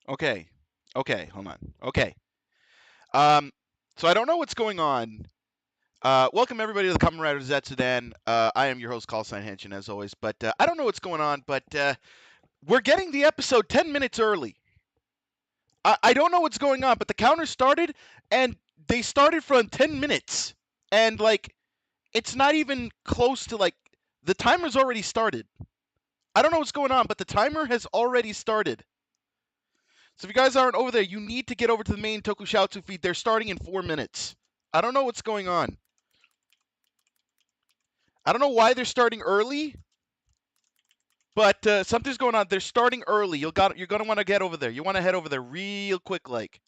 Okay. Okay, hold on. Okay. So I don't know what's going on. Welcome everybody to the Kamen Rider ZEZTZ-udan. I am your host, Call Sign Henshin, as always. But I don't know what's going on, but we're getting the episode 10 minutes early. I don't know what's going on, but the counter started, and they started from 10 minutes. And, like, it's not even close to, like, the timer's already started. I don't know what's going on, but the timer has already started. So if you guys aren't over there, you need to get over to the main Tokusatsu feed. They're starting in 4 minutes. I don't know what's going on. I don't know why they're starting early, but something's going on. They're starting early. You're gonna want to get over there. You want to head over there real quick, like.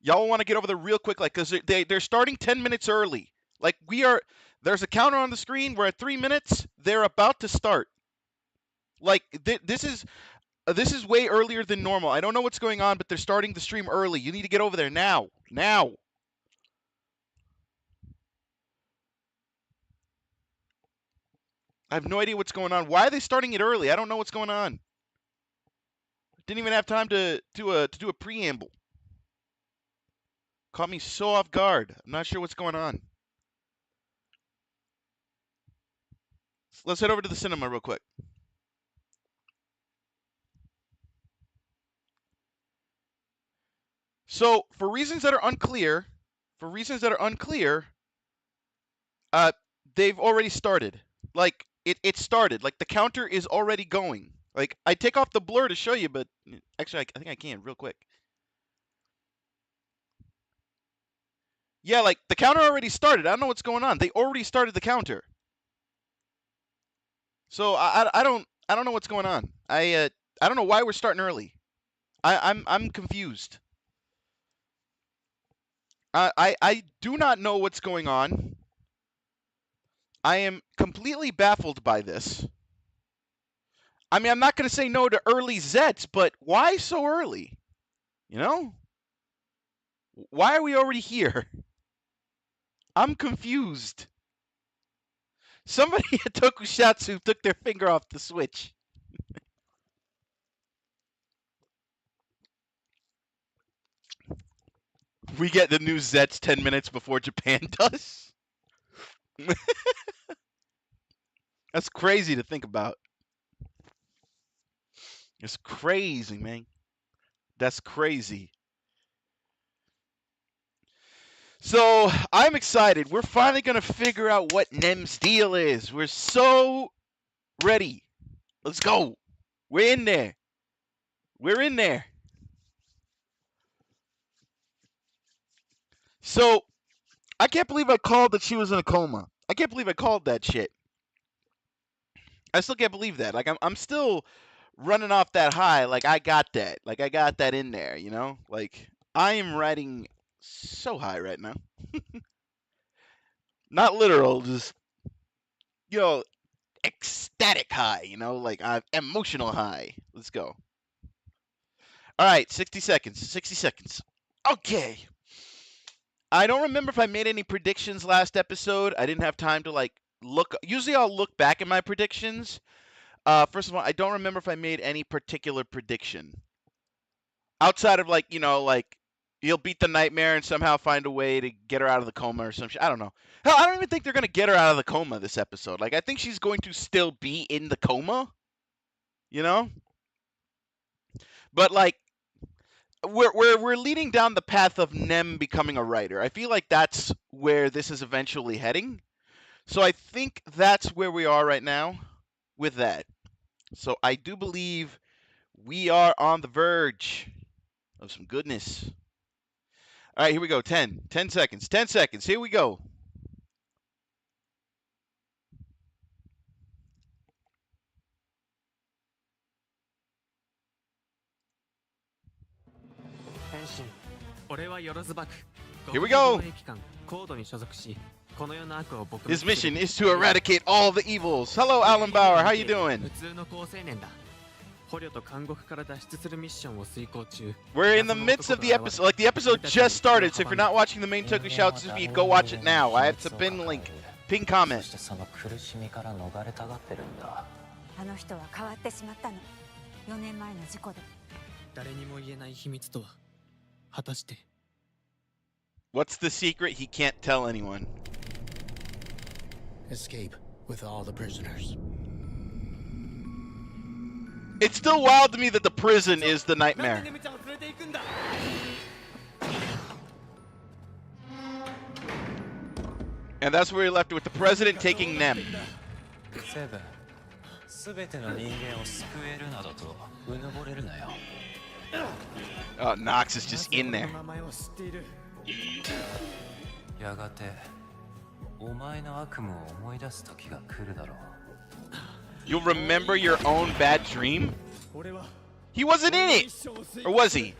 Y'all want to get over there real quick, like, because they're starting 10 minutes early. Like, there's a counter on the screen. We're at 3 minutes. They're about to start. Like, this is way earlier than normal. I don't know what's going on, but they're starting the stream early. You need to get over there now. Now. I have no idea what's going on. Why are they starting it early? I don't know what's going on. Didn't even have time to do a preamble. Caught me so off guard. I'm not sure what's going on. Let's head over to the cinema real quick. So, for reasons that are unclear, they've already started. Like, it started. Like, the counter is already going. Like, I take off the blur to show you, but actually, I think I can real quick. Yeah, like, the counter already started. I don't know what's going on. They already started the counter. So, I don't know what's going on. I don't know why we're starting early. I'm confused. I do not know what's going on. I am completely baffled by this. I mean, I'm not going to say no to early Zets, but why so early? You know? Why are we already here? I'm confused. Somebody at Tokusatsu took their finger off the switch. We get the new Zets 10 minutes before Japan does? That's crazy to think about. It's crazy, man. That's crazy. So, I'm excited. We're finally going to figure out what Nem's deal is. We're so ready. Let's go. We're in there. We're in there. So, I can't believe I called that she was in a coma. I can't believe I called that shit. I still can't believe that. Like, I'm still running off that high. Like, I got that. Like, I got that in there, you know? Like, I am riding so high right now. Not literal, just, you know, ecstatic high, you know? Like, emotional high. Let's go. All right, 60 seconds. 60 seconds. Okay. I don't remember if I made any predictions last episode. I didn't have time to, like, look. Usually I'll look back at my predictions. First of all, I don't remember if I made any particular prediction. Outside of, like, you know, like, he'll beat the nightmare and somehow find a way to get her out of the coma or some shit. I don't know. Hell, I don't even think they're going to get her out of the coma this episode. Like, I think she's going to still be in the coma. You know? But, like, we're leading down the path of Nem becoming a writer. I feel like that's where this is eventually heading. So I think that's where we are right now with that. So I do believe we are on the verge of some goodness. All right, here we go. 10 seconds. 10 seconds. Here we go. Here we go. His mission is to eradicate all the evils. Hello, Alan Bauer. How you doing? We're in the midst of the episode. Like, the episode just started, so if you're not watching the main Tokusatsu feed, go watch it now. I have to pin link. Pin comment. あの人は変わってしまったの。4年前の事故で。誰にも言えない秘密とは果たして。 What's the secret he can't tell anyone? Escape with all the prisoners. It's still wild to me that the prison is the nightmare. And that's where we left it with the president taking Nem. Oh, Nox is just in there. You'll remember your own bad dream? He wasn't in it! Or was he?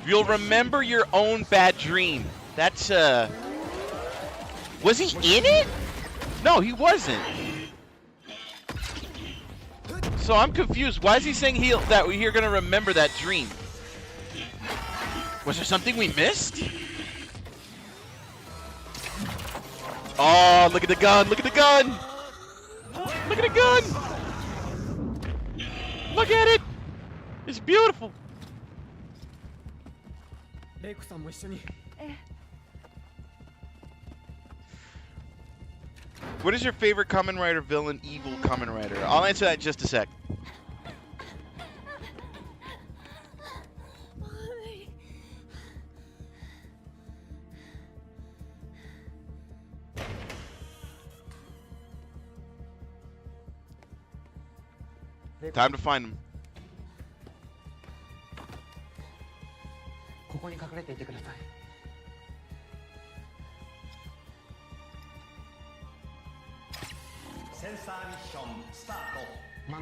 You'll remember your own bad dream. That's, was he in it? No, he wasn't. So I'm confused. Why is he saying that we're gonna remember that dream? Was there something we missed? Oh, look at the gun! Look at the gun! Look at the gun! Look at it! It's beautiful. What is your favorite Kamen Rider villain, evil Kamen Rider? I'll answer that in just a sec. Time to find him.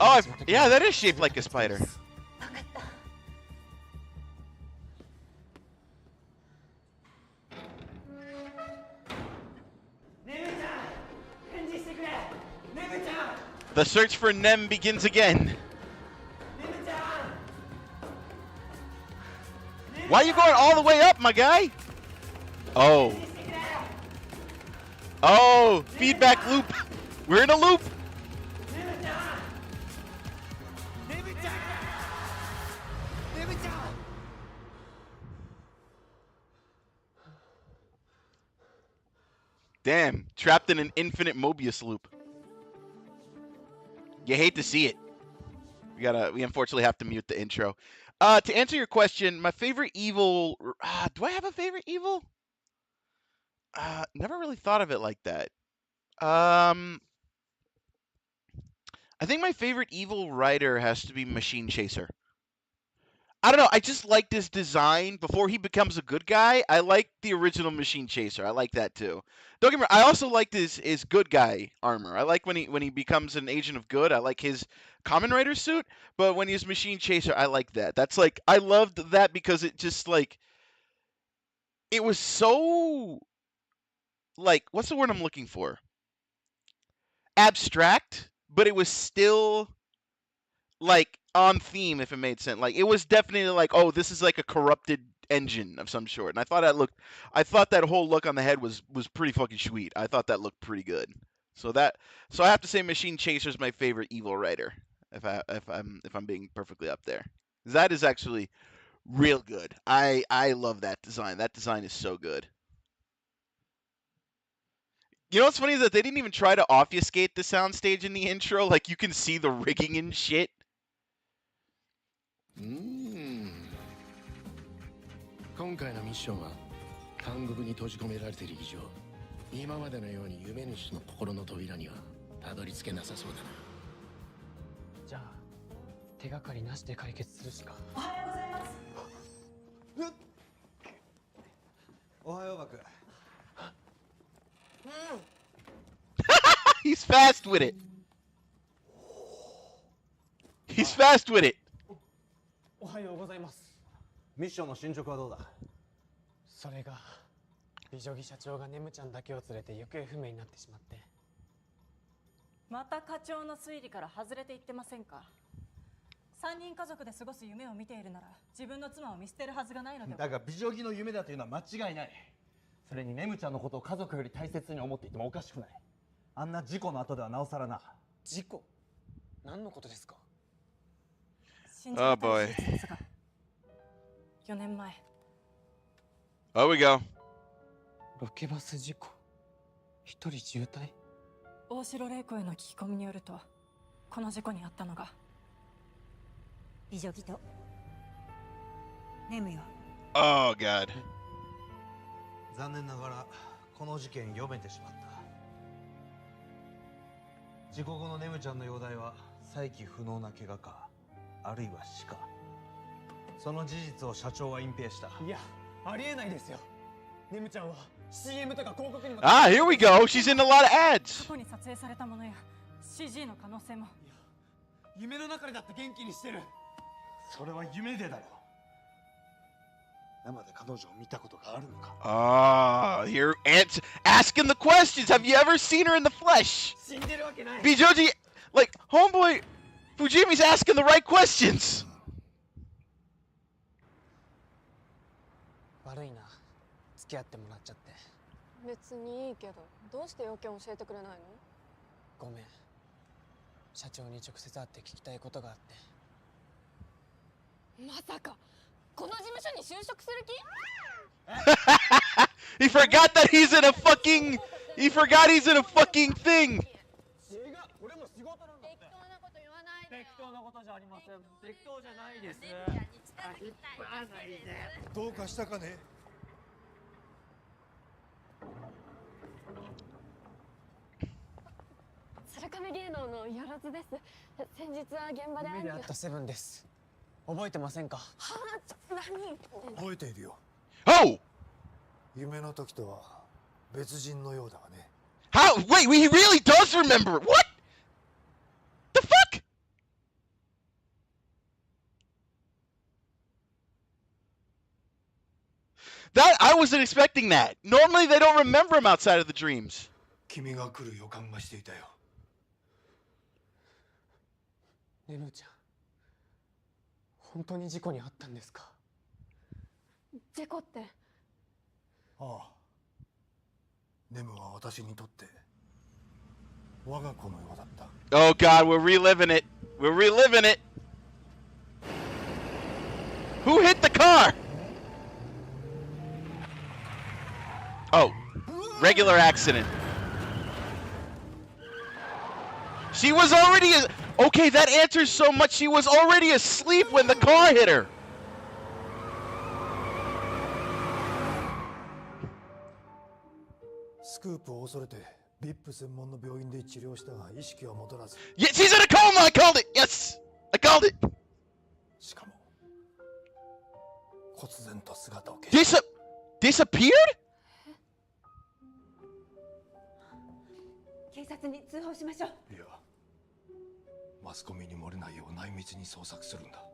Oh, yeah, that is shaped like a spider. The search for Nem begins again. Why are you going all the way up, my guy? Oh. Oh, feedback loop. We're in a loop. Damn, trapped in an infinite Mobius loop. You hate to see it. We unfortunately have to mute the intro. To answer your question, my favorite evil, do I have a favorite evil? Never really thought of it like that. I think my favorite evil writer has to be Machine Chaser. I don't know, I just like this design. Before he becomes a good guy, I like the original Machine Chaser. I like that too. Don't get me wrong, I also like his good guy armor. I like when he becomes an agent of good. I like his Kamen Rider suit, but when he's Machine Chaser, I like that. That's like, I loved that because it just like, it was so, like, what's the word I'm looking for? Abstract, but it was still like on theme, if it made sense. Like, it was definitely like, oh, this is like a corrupted engine of some sort. And I thought that whole look on the head was pretty fucking sweet. I thought that looked pretty good. So I have to say Machine Chaser is my favorite evil writer, if I'm being perfectly up there. That is actually real good. I love that design. That design is so good. You know what's funny is that they didn't even try to obfuscate the soundstage in the intro. Like, you can see the rigging and shit. 今回のミッションは監獄に閉じ込められている以上、今までのように夢主の心の扉にはたどり着けなさそうだな。じゃあ手がかりなしで解決するしか。おはようございます。おはようバク。He's fast with it. He's fast with it. おはようございます。ミッションの進捗はどうだ。それが美女木社長がネムちゃんだけを連れて行方不明になってしまって。また課長の推理から外れていってませんか。3人家族で過ごす夢を見ているなら自分の妻を見捨てるはずがないのでは。だが美女木の夢だというのは間違いない。それにネムちゃんのことを家族より大切に思っていてもおかしくない。あんな事故の後ではなおさらな。事故？何のことですか？信じがたい事実ですが、4年前 Oh, we go. ロケバス事故。一人渋滞？大城玲子への聞き込みによると、この事故に遭ったのが美女木とネムよ。 Oh, God. 残念ながらこの事件読めてしまった。事故後のネムちゃんの容体は再起不能な怪我か、あるいは死か。その事実を社長は隠蔽した。いや、ありえないですよ。ネムちゃんは CM とか広告にも。Ah, here we go. She's in a lot of 過 ads. 去に撮影されたものや CG の可能性も。夢の中でだって元気にしてる。それは夢でだろう。生で彼女を見たことがあるのか。 Ah, you're asking the questions. Have you ever seen her in the flesh? 死んでるわけない。 Bijoji, like, homeboy, Fujimi's asking the right questions. 悪いな。付き合ってもらっちゃって。別にいいけど、どうして要件教えてくれないの？ごめん。社長に直接会って聞きたいことがあって。まさかこの事務所に就職する気？ He forgot that he's in a fucking. He forgot he's in a fucking thing. 違う、俺も仕事なんだって。適当なこと言わないでよ。適当なことじゃありません。適当じゃないです。引っ張らないで。どうかしたかね。鶴亀芸能のよろずです。先日は現場で夢で会ったセブンです。覚えてませんか？はあ、何？覚えているよ。 Oh, 夢の時とは別人のようだがね。 how? Wait, he really does remember. What? The fuck? That I wasn't expecting that. Normally they don't remember him outside of the dreams. 君が来る予感がしていたよ。ネムちゃん、本当に事故に遭ったんですか？事故ってああ。ネムは私にとって我が子のようだった。 Oh God, we're reliving it. We're reliving it. Who hit the car? Oh, regular accident. She was already okay. That answers so much. She was already asleep when the car hit her. スクープを恐れて VIP 専門の病院で治療したが意識は戻らず。 Yeah, she's in a coma. I called it. Yes, I called it. しかも忽然と姿を消し Disappeared? 警察に通報しましょう。いや、マスコミに漏れないよう内密に捜索するんだ。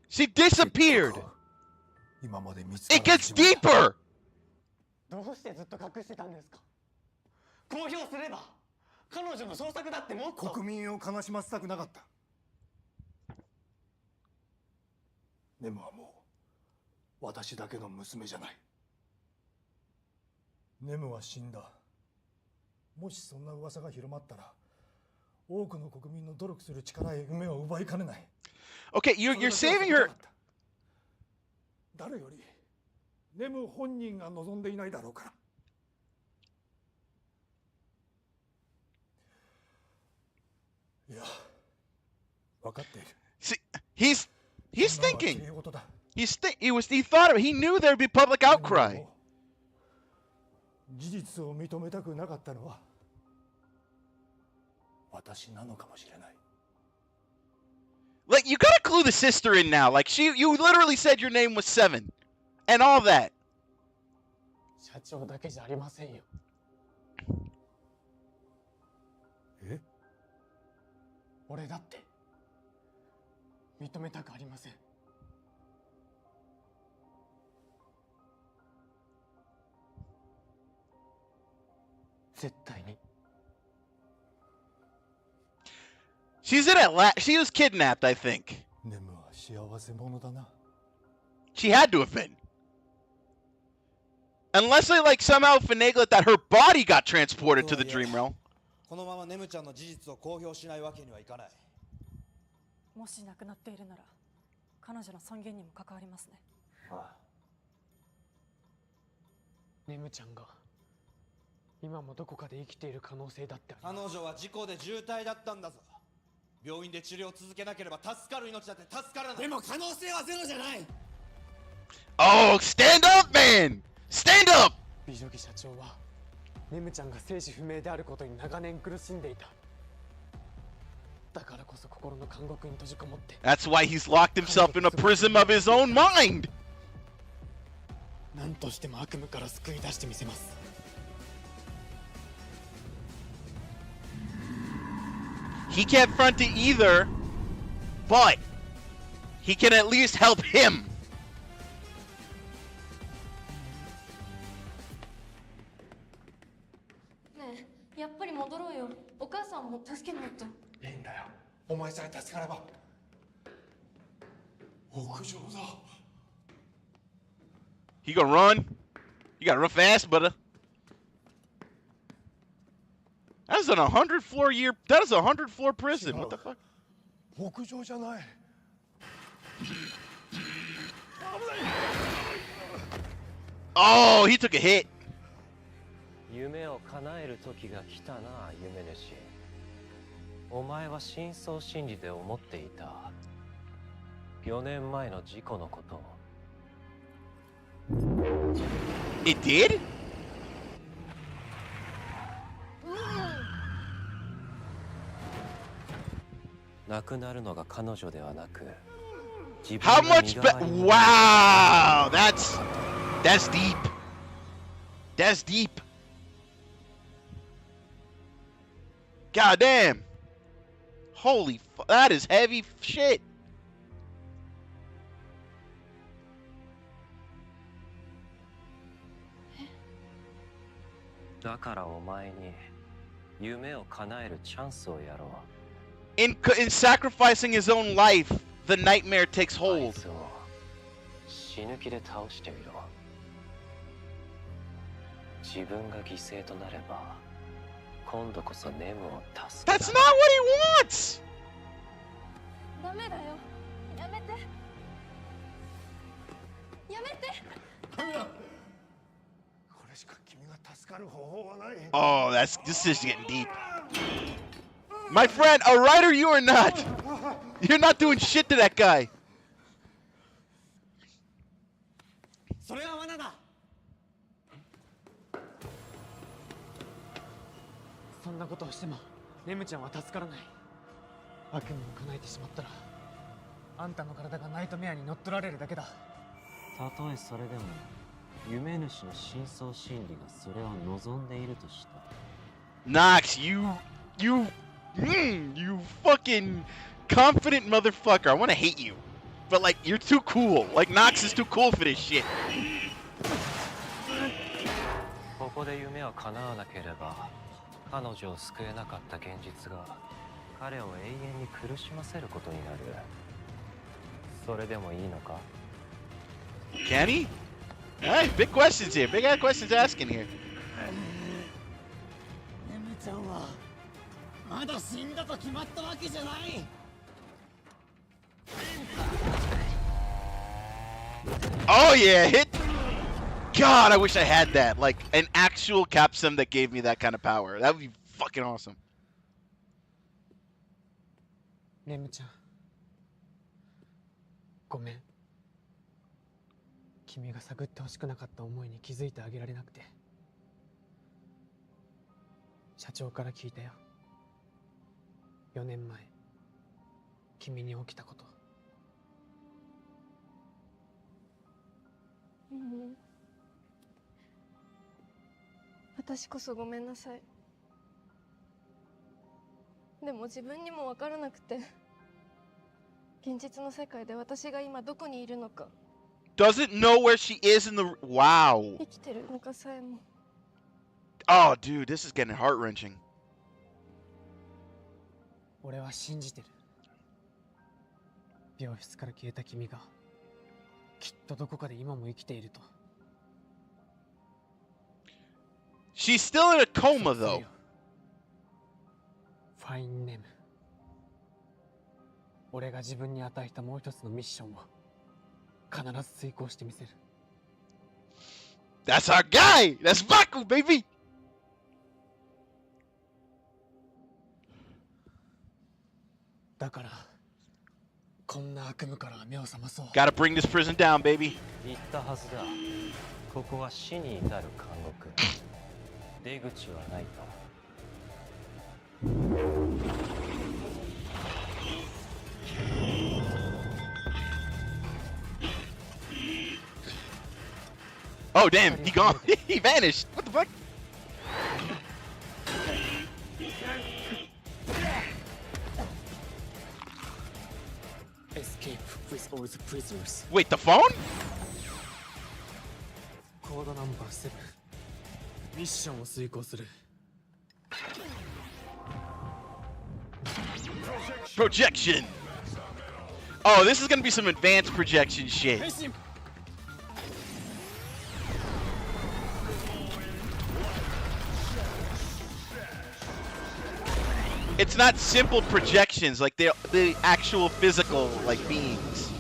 She disappeared. 今まで見つから It ず gets じまいだ。 deeper. どうしてずっと隠してたんですか？公表すれば彼女の捜索だってもっと。国民を悲しませたくなかった。ネムはもう私だけの娘じゃない。ネムは死んだ。もしそんな噂が広まったら多くの国民の努力する力や夢を奪いかねない。 Okay, you're saving her. 誰よりネム本人が望んでいないだろうから。いや、分かっている。 See, he's そんなのは thinking. 綺麗事だ。 He thought of it. He knew there'd be public outcry. 事実を認めたくなかったのは私なのかもしれない。 Like, you gotta clue the sister in now. Like, you literally said your name was Seven, and all that. 社長だけじゃありませんよ。え？俺だって認めたくありません。絶対に。She's in it. She was kidnapped, I think. ネムは幸せ者だな。 She had to have been. Unless they like somehow finagle it that her body got transported to the dream realm. このままネムちゃんの事実を公表しないわけにはいかない。もし亡くなっているなら彼女の尊厳にも関わりますね。ああ。ネムちゃんが今もどこかで生きている可能性だってある。彼女は事故で重体だったんだぞ。病院で治療を続けなければ助かる命だって助からない。でも可能性はゼロじゃない。 Oh, stand up, man! Stand up! 美女木社長はネムちゃんが生死不明であることに長年苦しんでいた。だからこそ心の監獄に閉じこもって。 That's why he's locked himself in a prison of his own mind! 何としても悪夢から救い出してみせます。 He can't front it either, but he can at least help him. ねえ、やっぱり戻ろうよ。お母さんも助けないと。いいんだよ。お前さえ助かれば。屋上だ。 He gonna run? You gotta run fast, brother. That is an 100 floor year. That is a 100 floor prison. What the fuck? 屋上じゃない。 Oh, he took a hit. 夢を叶える時が来たな、夢主。お前は深層心理で思っていた。4年前の事故のことを。 It did? 亡くなるのが彼女ではなく、自 How 分が much 身 be- 代わりに Wow, that's deep. That's deep. God damn. Holy that is heavy shit. だからお前に夢を叶えるチャンスをやろう。 In sacrificing his own life, the nightmare takes あい hold. つを死ぬ気で倒してみろ。自分が犠牲となれば、今度こそネムを助け That's not what he wants. ダメだよ。やめて。やめて。これしか君が助かる方法はない。 Oh, this is getting deep. My friend, a writer you or not? You're not doing shit to that guy. それは罠だ。そんなことをしてもネムちゃんは助からない。悪夢を叶えてしまったらあんたの体がナイトメアに乗っ取られるだけだ。たとえそれでも夢主の深層心理がそれを望んでいるとした。 Knox, you fucking confident motherfucker. I want to hate you, but like you're too cool. Like Knox is too cool for this shit. ここで夢を叶わなければ、彼女を救えなかった現実が彼を永遠に苦しませることになる。それでもいいのか？ Can he? All right, big questions here. Big ass questions asking here. ネムちゃんはまだ死んだと決まったわけじゃない。 Oh yeah, hit. God, I wish I had that. Like an actual capsum that gave me that kind of power. That would be fucking awesome. ネムちゃん、ごめん。君が探ってほしくなかった思いに気づいてあげられなくて。社長から聞いたよ。4年前、君に起きたこと。私こそごめんなさい。でも自分にも分からなくて、現実の世界で私が今どこにいるのか、 Doesn't know where she is in the. Wow. 生きてるのかさえも。 Oh, dude, this is getting heart wrenching. 俺は信じてる。病室から消えた君がきっとどこかで今も生きていると。She's still in a coma, though. ファインネム。俺が自分に与えたもう一つのミッションを必ず遂行してみせる。That's our guy! That's Baku, baby! だからこんな悪夢から目を覚まそう。 Gotta bring this prison down, baby. 言ったはずだ。ここは死に至る監獄。出口はないと。Oh, damn, he gone. He vanished. What the fuck? Escape with all the prisoners. Wait, the phone? コードナンバー7。ミッションを遂行する。 Projection. Oh, this is gonna be some advanced projection shit. It's not simple projections, like the actual physical like beings.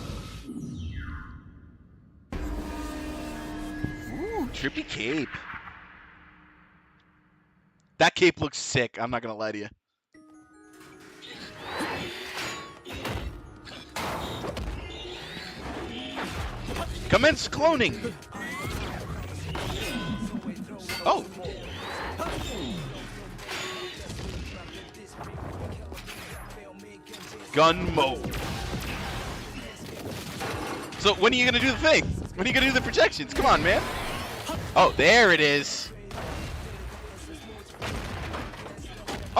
Ooh, trippy cape. That cape looks sick, I'm not gonna lie to you. Commence cloning! Oh! Gun mode. So when are you gonna do the thing? When are you gonna do the projections? Come on, man. Oh, there it is.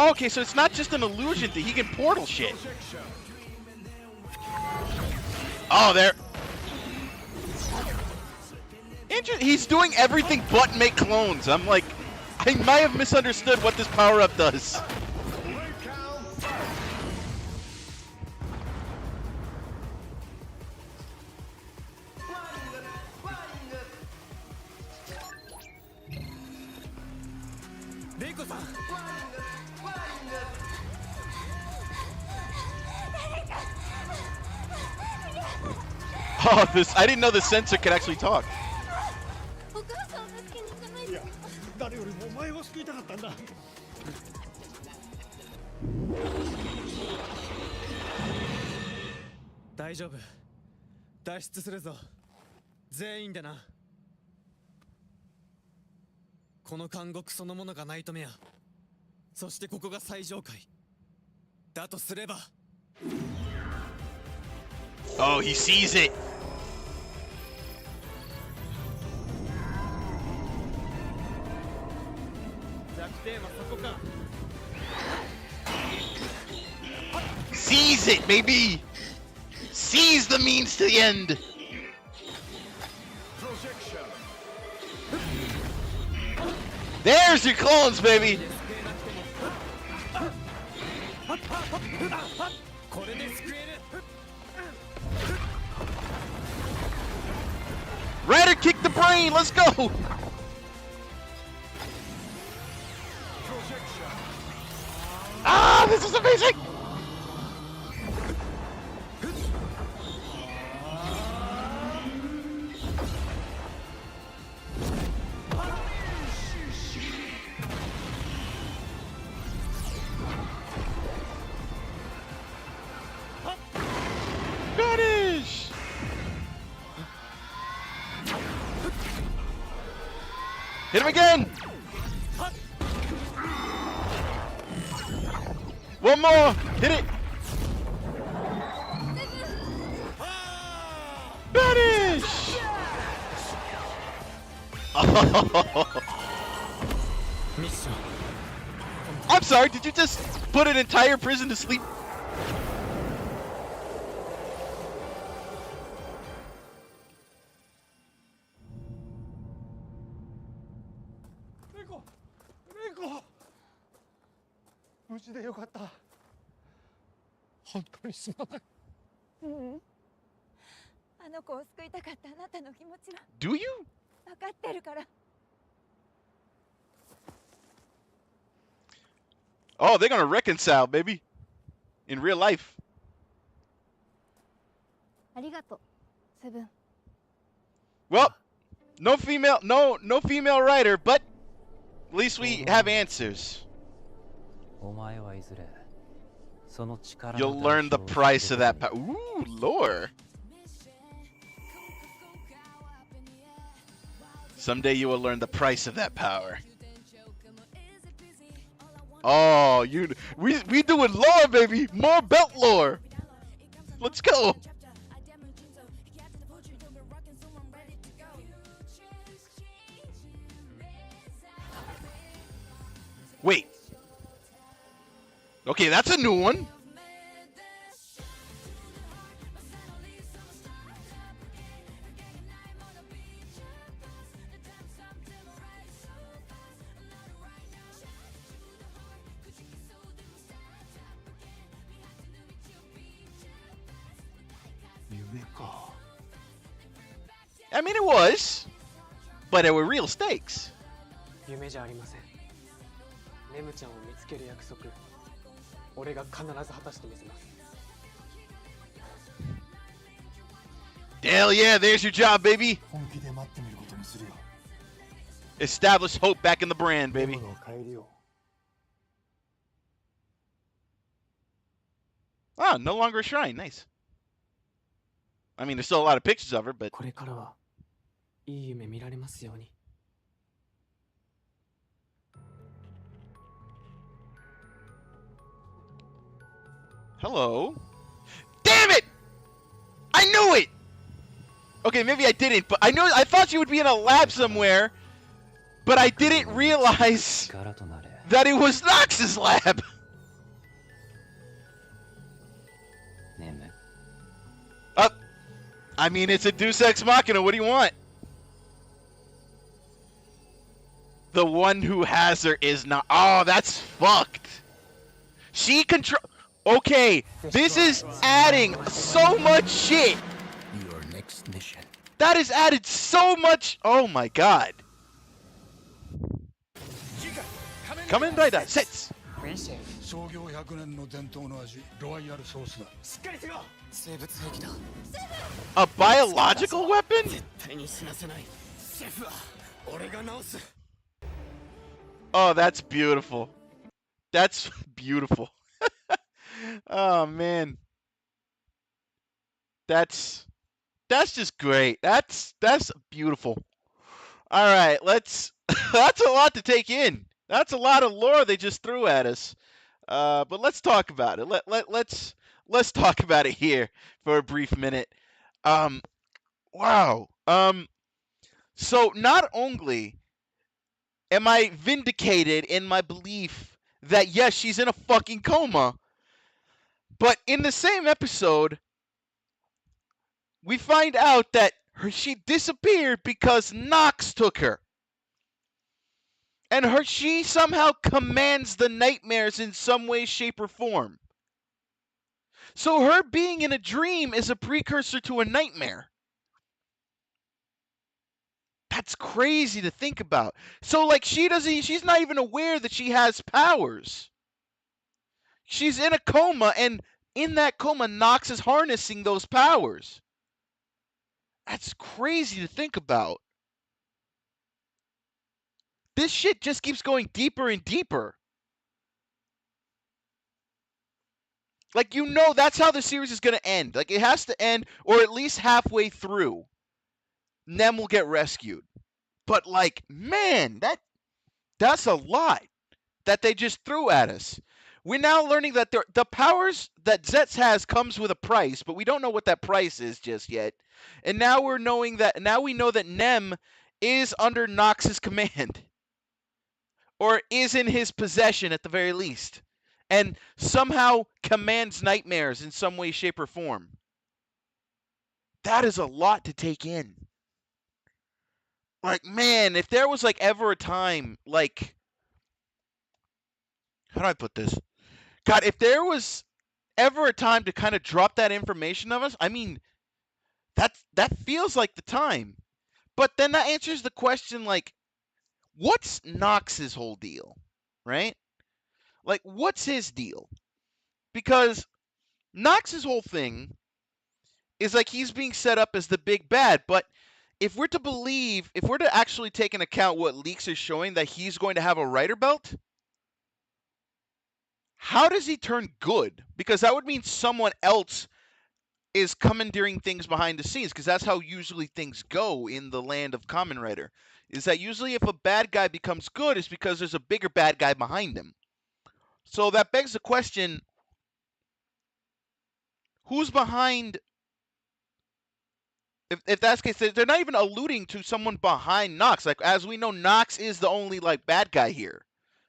Oh, okay, so it's not just an illusion thing. He can portal shit. Oh, there. He's doing everything but make clones. I'm like, I might have misunderstood what this power-up does. Oh, this, I didn't know the sensor could actually talk. お母さんを助けに行かないと。いや誰よりもお前を救いたかったんだ。大丈夫。脱出するぞ。全員でな。この監獄そのものがナイトメア。そしてここが最上階。だとすれば。 Oh, he sees it. Seize it, baby. Seize the means to the end. There's your clones, baby. Ryder kick the brain, let's go! Ah, this is amazing! Vanish! Hit him again! One more! Hit it! Vanish! I'm sorry, did you just put an entire prison to sleep? Reiko! Reiko! 無事でよかった。本当にすまない。あの子を救いたかったあなたの気持ちは Do you? 分かってるから。Oh, they're gonna reconcile, baby. In real life. ありがとうセブン Well, no female writer, but at least we have answers. お前はいずれその力の You'll learn the 代表を price 知 of る that power. Ooh, lore. Someday you will learn the price of that power. Oh, we doing lore, baby. More belt lore. Let's go. Wait. Okay, that's a new one. I mean, it was, but there were real stakes. 夢じゃありませんネムちゃんを見つける約束俺が必ず果たしてみせます Hell yeah, there's your job, baby. 本気で待ってみることにするよ Establish hope back in the brand, レ baby. ムの帰りを Ah, no longer a shrine. Nice. I mean, there's still a lot of pictures of her, but これからはいい夢見られますように hello. Damn it! I knew it. Okay, maybe I didn't, but I thought she would be in a lab somewhere, but I didn't realize 力となれ that it was Nox's lab. ネム I mean, it's a Deus Ex Machina. What do you want? The one who has her is not. Oh, that's fucked. She control. Okay, this is adding so much shit. Your next mission. That has added so much. Oh my god. Kamen Rider sets. 創業100年の伝統の味ロワイヤルソースだしっかりしろ生物兵器だ A biological weapon? 絶対に死なせないシェフは俺が直す Oh, that's beautiful. That's beautiful. Oh man. That's just great. That's beautiful. All right, let's that's a lot to take in. That's a lot of lore they just threw at us. But let's talk about it. Let's talk about it here for a brief minute. Wow. So not only am I vindicated in my belief that yes, she's in a fucking coma, but in the same episode, we find out that she disappeared because Nox took her. And she somehow commands the nightmares in some way, shape, or form. So her being in a dream is a precursor to a nightmare. That's crazy to think about. So like she's not even aware that she has powers. She's in a coma, and in that coma, Nox is harnessing those powers. That's crazy to think about. This shit just keeps going deeper and deeper. Like, you know, that's how the series is going to end. Like, it has to end, or at least halfway through, Nem will get rescued. But, like, man, that's a lot that they just threw at us. We're now learning that the powers that ZEZTZ has comes with a price, but we don't know what that price is just yet. And now we know that Nem is under Nox's command. Or is in his possession at the very least. And somehow commands nightmares in some way, shape, or form. That is a lot to take in. Like, man, if there was, like, ever a time, like... How do I put this? God, if there was ever a time to kind of drop that information of us, I mean, that feels like the time. But then that answers the question, like, what's Nox's whole deal, right? Like, what's his deal? Because Nox's whole thing is like he's being set up as the big bad, but if we're to actually take into account what leaks are showing that he's going to have a writer belt, how does he turn good? Because that would mean someone else is commandeering things behind the scenes, because that's how usually things go in the land of Kamen Rider. Is that usually if a bad guy becomes good, it's because there's a bigger bad guy behind him. So that begs the question, who's behind? If that's the case, they're not even alluding to someone behind Nox. Like, as we know, Nox is the only like bad guy here.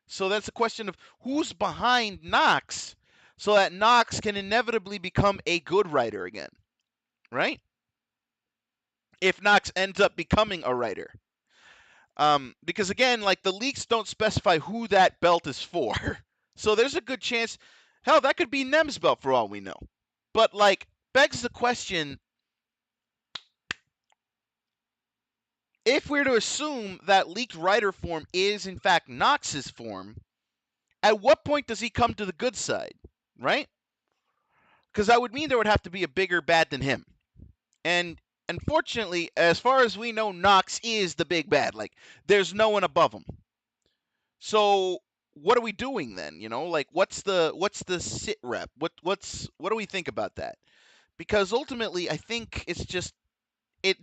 So that's a question of who's behind Nox, so that Nox can inevitably become a good writer again, right? If Nox ends up becoming a writer. Because again, like, the leaks don't specify who that belt is for. So there's a good chance, hell, that could be Nem's belt for all we know. But, like, begs the question, if we're to assume that leaked writer form is in fact Nox's form, at what point does he come to the good side, right? Because that would mean there would have to be a bigger bad than him. And unfortunately, as far as we know, Nox is the big bad. Like, there's no one above him. So what are we doing then? You know, like, what's the sit rep? What do we think about that? Because ultimately, I think it's just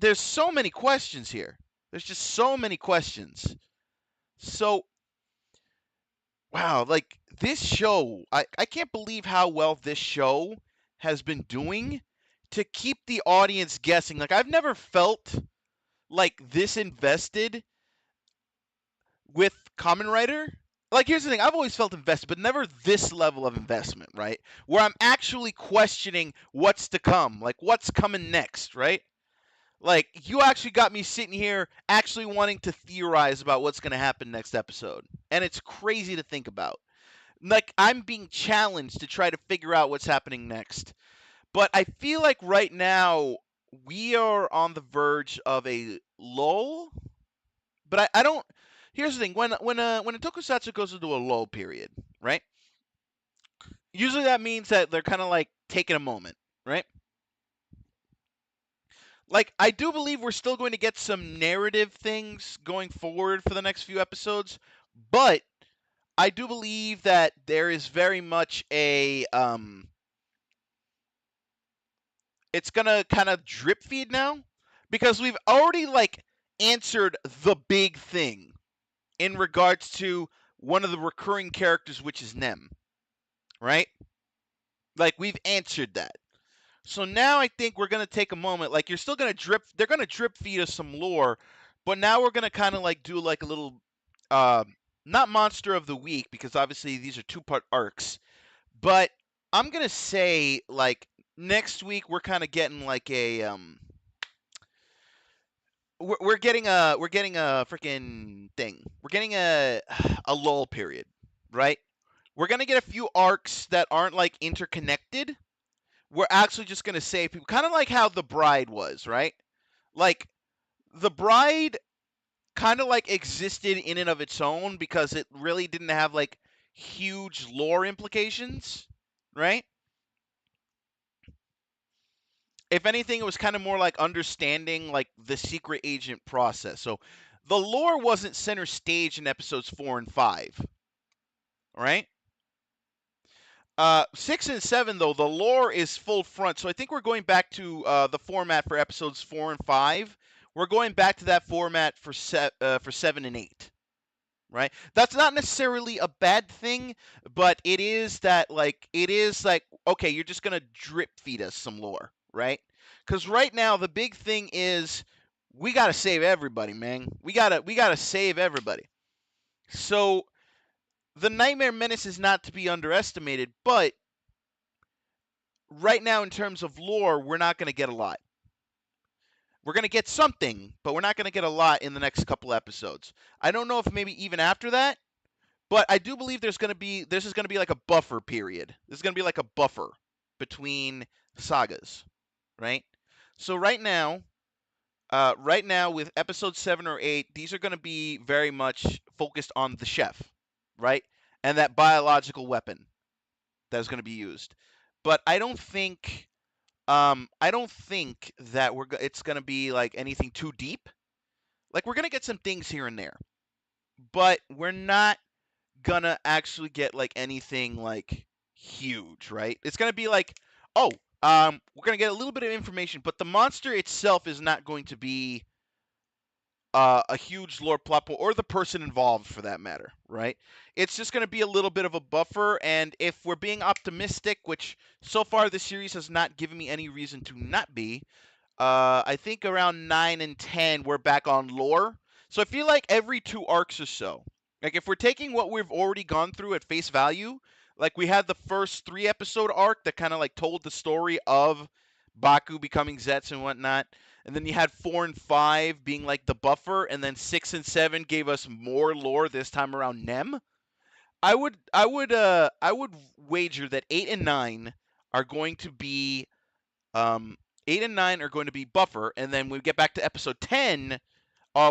there's so many questions here. There's just so many questions. So wow, like, this show, I can't believe how well this show has been doing to keep the audience guessing. Like, I've never felt like this invested with Kamen Rider. Like, here's the thing, I've always felt invested, but never this level of investment, right? Where I'm actually questioning what's to come, like, what's coming next, right? Like, you actually got me sitting here actually wanting to theorize about what's going to happen next episode. And it's crazy to think about. Like, I'm being challenged to try to figure out what's happening next. But I feel like right now we are on the verge of a lull. But I don't. Here's the thing: when a tokusatsu goes into a lull period, right? Usually that means that they're kind of like taking a moment, right? Like, I do believe we're still going to get some narrative things going forward for the next few episodes, but I do believe that there is very much a it's gonna kind of drip feed now, because we've already like answered the big thing in regards to one of the recurring characters, which is Nem, right? Like, we've answered that. So now I think we're gonna take a moment. Like, you're still gonna drip. They're gonna drip feed us some lore, but now we're gonna kind of like do like a little, not monster of the week, because obviously these are 2-part arcs. But I'm gonna say, like, next week we're kind of getting like a we're getting a freaking thing. We're getting a lull period, right? We're gonna get a few arcs that aren't like interconnected. We're actually just gonna save people, kind of like how The Bride was, right? Like, The Bride kind of like existed in and of its own because it really didn't have like huge lore implications, right? If anything, it was kind of more like understanding like the secret agent process. So the lore wasn't center stage in episodes 4 and 5, right? 6 and 7, though, the lore is full front. So I think we're going back to the format for episodes 4 and 5. We're going back to that format for 7 and 8, right? That's not necessarily a bad thing, but it is like, okay, you're just gonna drip feed us some lore, right? Because right now the big thing is we gotta save everybody, man. We gotta save everybody. So the Nightmare Menace is not to be underestimated, but right now in terms of lore, we're not gonna get a lot. We're gonna get something, but we're not gonna get a lot in the next couple episodes. I don't know if maybe even after that, but I do believe this is gonna be like a buffer period. This is gonna be like a buffer between sagas, right? So right now with episode 7 or 8, these are gonna be very much focused on the chef, right? and that biological weapon that is going to be used. But I don't think that it's going to be like anything too deep. Like we're going to get some things here and there, but we're not gonna actually get like anything like huge, right? It's gonna be like, oh, we're gonna get a little bit of information, but the monster itself is not going to be a huge lore plot point, or the person involved for that matter, right? It's just gonna be a little bit of a buffer, and if we're being optimistic, which so far this series has not given me any reason to not be, I think around 9 and 10 we're back on lore. So I feel like every 2 arcs or so, like if we're taking what we've already gone through at face value, like we had the first 3 episode arc that kind of like told the story of Baku becoming Zets and whatnot, and then you had 4 and 5 being like the buffer, and then 6 and 7 gave us more lore this time around Nem. I would wager that 8 and 9 are going to be 8 and 9 are going to be buffer, and then when we get back to episode 10,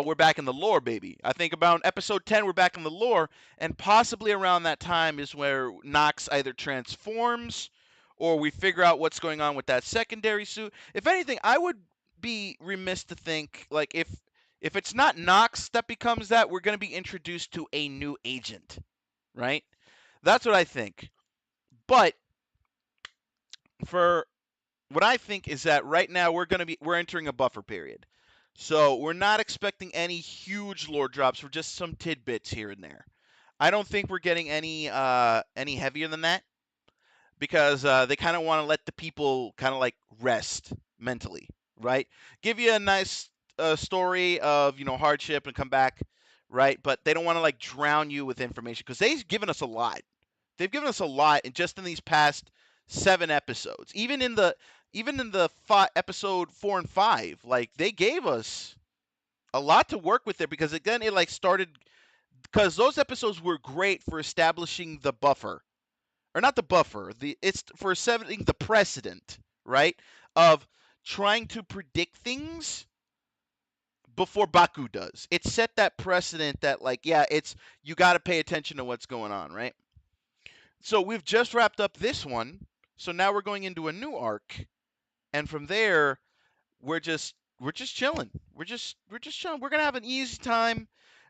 we're back in the lore, baby. I think about episode 10, we're back in the lore, and possibly around that time is where Nox either transforms or we figure out what's going on with that secondary suit. If anything, I would be remiss to think like if it's not Nox that becomes that, we're going to be introduced to a new agent, right? That's what I think. But for what I think is that right now we're entering a buffer period. So we're not expecting any huge lore drops. We're just some tidbits here and there. I don't think we're getting any heavier than that, because they kind of want to let the people kind of like rest mentally, right? Give you a nice story of hardship and come back, right? But they don't want to like drown you with information, because they've given us a lot. They've given us a lot, and just in these past 7 episodes, even in the episode 4 and 5, like they gave us a lot to work with there, because again it like started, because those episodes were great for establishing the buffer, or not the buffer, it's for setting the precedent, right, of trying to predict things before Baku does. It set that precedent that like, yeah, it's, you got to pay attention to what's going on, right? So we've just wrapped up this one, so now we're going into a new arc, and from there we're just chilling. We're just chilling. We're gonna have an easy time.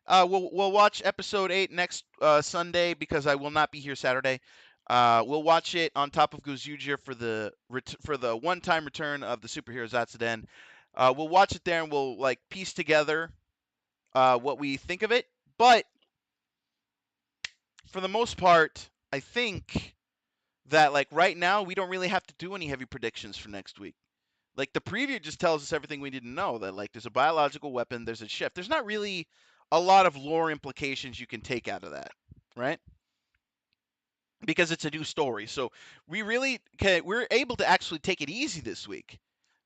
We'll watch episode 8 next Sunday, because I will not be here Saturday. We'll watch it on top of Gozuja for the one-time return of the superhero ZEZTZ-udan. We'll watch it there, and we'll like piece together what we think of it. But for the most part, I think that like right now we don't really have to do any heavy predictions for next week. Like the preview just tells us everything we need to know, that like there's a biological weapon, there's a shift. There's not really a lot of lore implications you can take out of that, right? Because it's a new story. So we're able to actually take it easy this week,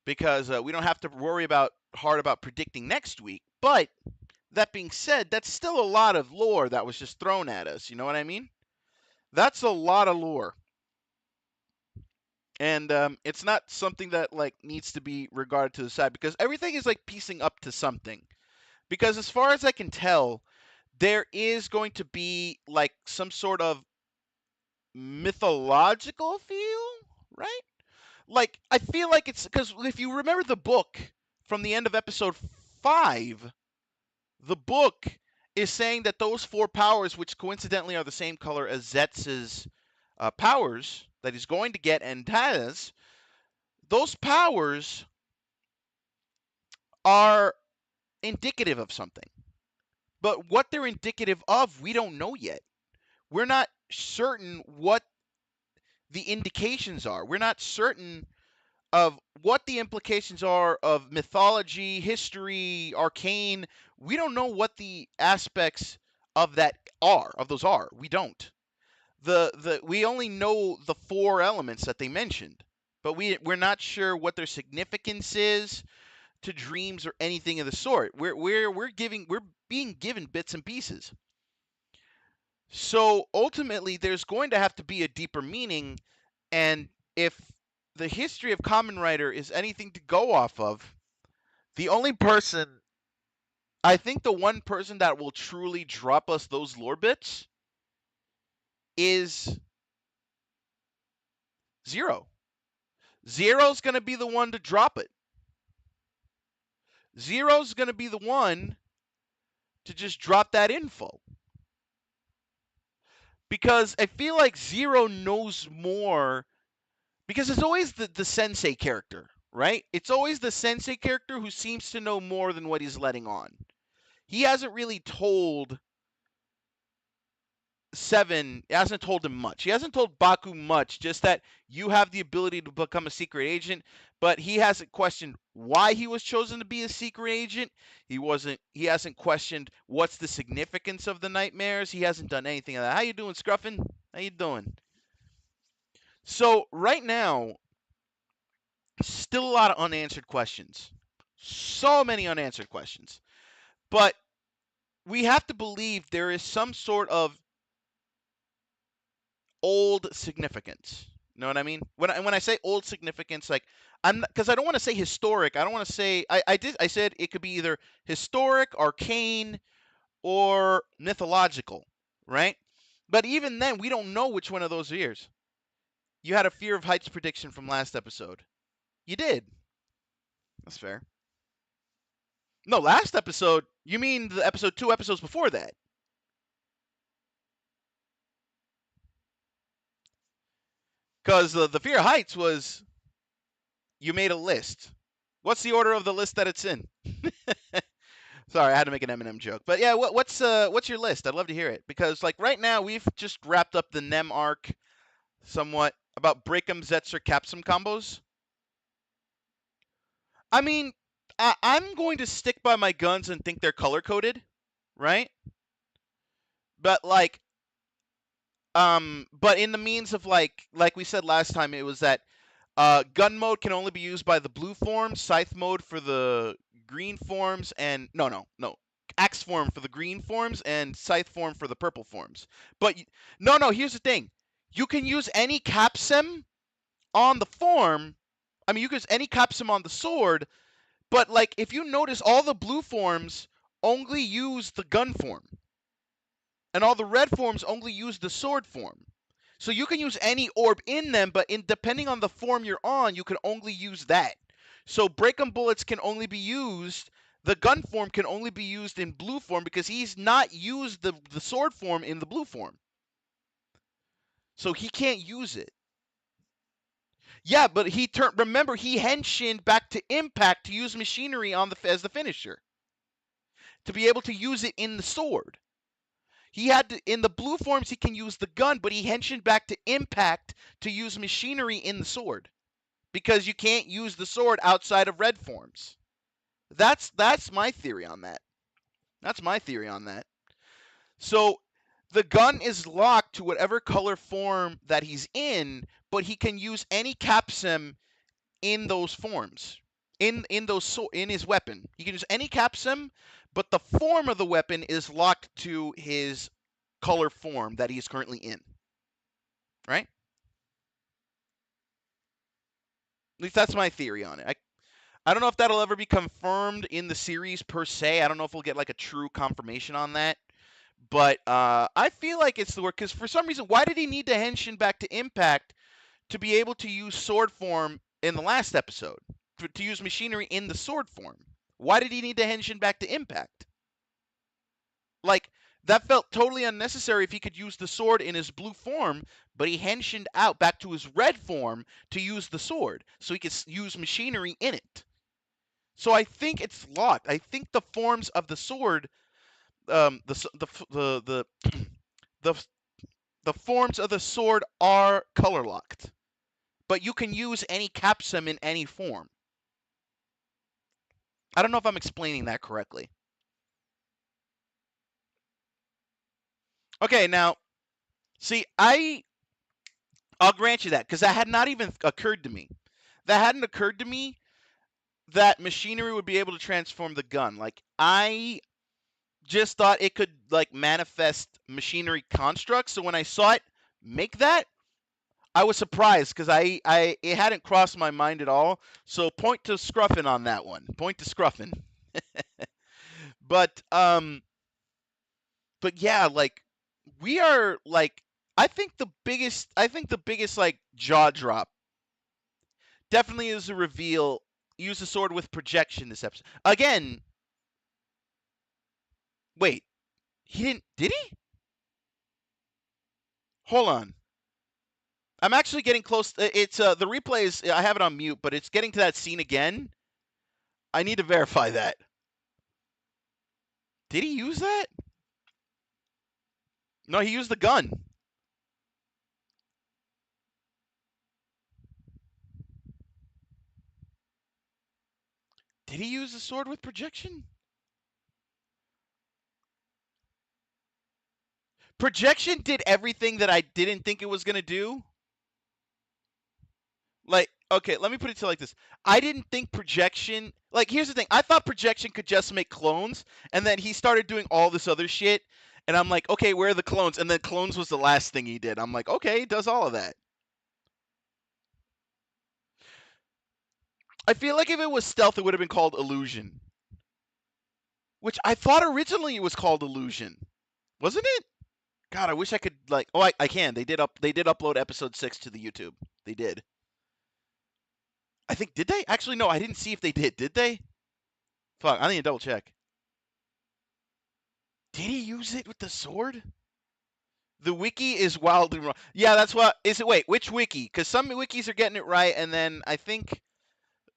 because we don't have to worry hard about predicting next week. But that being said, that's still a lot of lore that was just thrown at us. You know what I mean? That's a lot of lore. And it's not something that like needs to be regarded to the side, because everything is like piecing up to something. Because as far as I can tell, there is going to be like some sort of mythological feel, right? Like I feel like it's because if you remember the book from the end of episode 5, the book is saying that those 4 powers, which coincidentally are the same color as ZEZTZ's powers that he's going to get and has, those powers are indicative of something. But what they're indicative of, we don't know yet. We're not certain what the indications are. We're not certain of what the implications are of mythology, history, arcane. We don't know what the aspects of that are, of those are. We don't. We only know the 4 elements that they mentioned, but we're not sure what their significance is to dreams or anything of the sort. We're being given bits and pieces. So ultimately, there's going to have to be a deeper meaning, and if the history of Kamen Rider is anything to go off of, the only person, I think the one person that will truly drop us those lore bits is Zero. Zero's going to be the one to drop it. Zero's going to be the one to just drop that info. Because I feel like Zero knows more, because it's always the sensei character, right? It's always the sensei character who seems to know more than what he's letting on. He hasn't really told Seven, he hasn't told him much. He hasn't told Baku much, just that you have the ability to become a secret agent, but he hasn't questioned why he was chosen to be a secret agent. He hasn't questioned what's the significance of the nightmares. He hasn't done anything of that. How you doing, Scruffin? How you doing? So right now, still a lot of unanswered questions. So many unanswered questions. But we have to believe there is some sort of old significance. You know what I mean? When I say old significance, like because I don't want to say historic. I don't want to say I said it could be either historic, arcane, or mythological, right? But even then, we don't know which one of those years. You had a Fear of Heights prediction from last episode. You did. That's fair. No, last episode. You mean the episode 2 episodes before that? Because the Fear of Heights was, you made a list. What's the order of the list that it's in? Sorry, I had to make an Eminem joke. But yeah, what's your list? I'd love to hear it. Because like right now, we've just wrapped up the Nem arc somewhat about Breakum, Zetzer, Capsum combos. I mean, I'm going to stick by my guns and think they're color-coded, right? But like, but in the means of like we said last time, it was that gun mode can only be used by the blue forms, scythe mode for the green forms, and no, axe form for the green forms, and scythe form for the purple forms. But no, here's the thing: you can use any capsim on the form. I mean, you can use any capsim on the sword, but like if you notice, all the blue forms only use the gun form, and all the red forms only use the sword form. So you can use any orb in them, but depending on the form you're on, you can only use that. So Breakum bullets can only be used, the gun form can only be used in blue form because he's not used the sword form in the blue form. So he can't use it. Yeah, but remember, he henshined back to Impact to use machinery as the finisher, to be able to use it in the sword. He had to, in the blue forms, he can use the gun, but he henshined back to Impact to use machinery in the sword, because you can't use the sword outside of red forms. That's my theory on that. That's my theory on that. So the gun is locked to whatever color form that he's in, but he can use any capsim in those forms. In his weapon. He can use any capsim, but the form of the weapon is locked to his color form that he's currently in. Right? At least that's my theory on it. I don't know if that'll ever be confirmed in the series per se. I don't know if we'll get like a true confirmation on that. But I feel like it's the work, because for some reason, why did he need to henshin back to Impact to be able to use sword form in the last episode? To use machinery in the sword form? Why did he need to henshin back to Impact? Like, that felt totally unnecessary if he could use the sword in his blue form, but he henshined out back to his red form to use the sword, so he could use machinery in it. So I think it's locked. I think the forms of the sword, the forms of the sword are color locked, but you can use any capsim in any form. I don't know if I'm explaining that correctly. Okay, now, see, I'll grant you that, because that had not even occurred to me. That hadn't occurred to me that machinery would be able to transform the gun. Like, I just thought it could like manifest machinery constructs. So when I saw it make that, I was surprised, because it hadn't crossed my mind at all. So point to Scruffin on that one. Point to Scruffin. But yeah, like we are like I think the biggest like jaw drop definitely is a reveal. Use the sword with projection this episode. Again, wait. He didn't, did he? Hold on. I'm actually getting close. It's the replay is, I have it on mute, but it's getting to that scene again. I need to verify that. Did he use that? No, he used the gun. Did he use the sword with projection? Projection did everything that I didn't think it was going to do. Like, okay, let me put it to you like this. I didn't think projection, like, here's the thing. I thought projection could just make clones, and then he started doing all this other shit, and I'm like, okay, where are the clones? And then clones was the last thing he did. I'm like, okay, he does all of that. I feel like if it was stealth, it would have been called illusion. Which I thought originally it was called illusion. Wasn't it? God, I wish I could, like, oh, I can. They did upload episode 6 to the YouTube. They did. I think, did they? Actually, no, I didn't see if they did. Did they? Fuck, I need to double check. Did he use it with the sword? The wiki is wildly wrong. Yeah, that's what, is it, wait, which wiki? Because some wikis are getting it right, and then I think,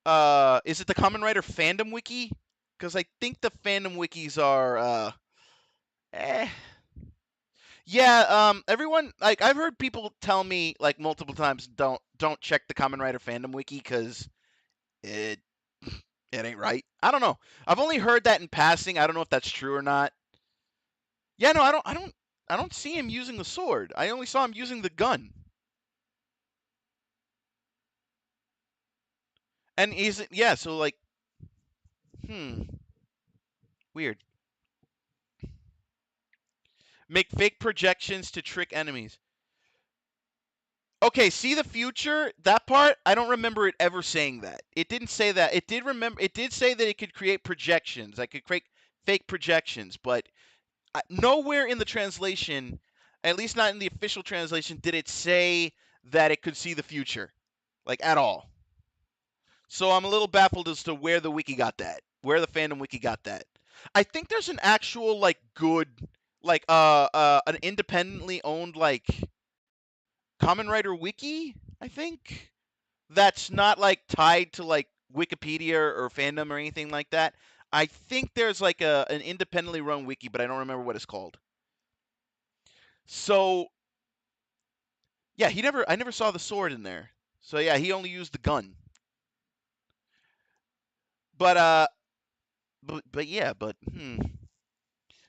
is it the Kamen Rider fandom wiki? Because I think the fandom wikis are, yeah, everyone, like, I've heard people tell me, like, multiple times, don't check the Kamen Rider fandom wiki, because it ain't right. I don't know. I've only heard that in passing. I don't know if that's true or not. Yeah, no, I don't see him using the sword. I only saw him using the gun. And he's, yeah, so like, weird. Make fake projections to trick enemies. Okay, see the future? That part, I don't remember it ever saying that. It didn't say that. It did say that it could create projections. I could create fake projections, but nowhere in the translation, at least not in the official translation, did it say that it could see the future, like, at all. So I'm a little baffled as to where the wiki got that, where the fandom wiki got that. I think there's an actual, like, good, like, an independently owned, like, Kamen Rider wiki, I think, that's not, like, tied to, like, Wikipedia or fandom or anything like that. I think there's, like, an independently run wiki, but I don't remember what it's called. So, yeah, I never saw the sword in there. So, yeah, he only used the gun. But,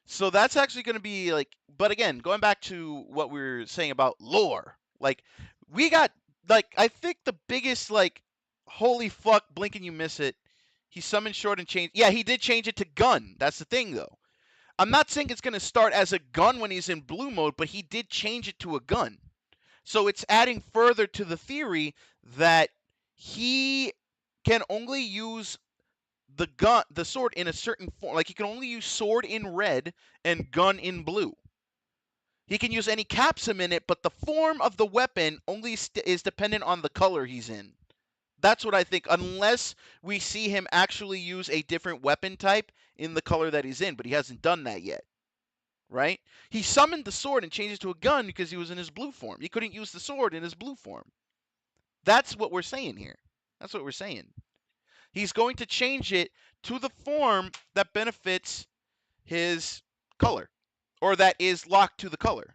So that's actually going to be, like, but again, going back to what we were saying about lore, like, we got, like, I think the biggest, like, holy fuck, blink and you miss it. He summoned short and changed. Yeah, he did change it to gun. That's the thing, though. I'm not saying it's going to start as a gun when he's in blue mode, but he did change it to a gun. So it's adding further to the theory that he can only use the sword in a certain form. Like, he can only use sword in red and gun in blue. He can use any capsum in it, but the form of the weapon only is dependent on the color he's in. That's what I think, unless we see him actually use a different weapon type in the color that he's in, but he hasn't done that yet. Right? He summoned the sword and changed it to a gun because he was in his blue form. He couldn't use the sword in his blue form. That's what we're saying here. That's what we're saying. He's going to change it to the form that benefits his color, or that is locked to the color.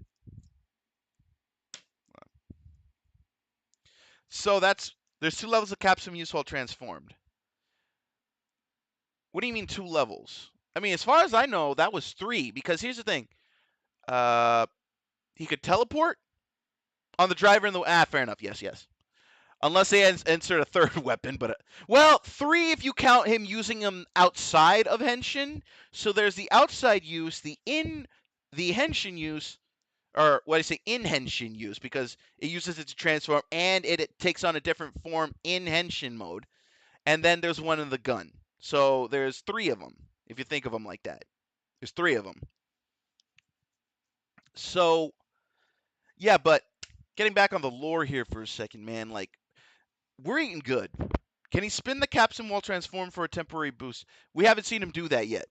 So there's 2 levels of capsum use while transformed. What do you mean 2 levels? I mean, as far as I know, that was 3, because here's the thing. He could teleport on the driver and the, fair enough, yes. Unless they insert a third weapon, but, well, 3 if you count him using them outside of Henshin. So there's the outside use, the Henshin use, or what I say, in Henshin use, because it uses it to transform, and it takes on a different form in Henshin mode. And then there's one in the gun. So there's 3 of them, if you think of them like that. There's 3 of them. So, Yeah, but getting back on the lore here for a second, man, like, we're eating good. Can he spin the capsule while transformed for a temporary boost? We haven't seen him do that yet.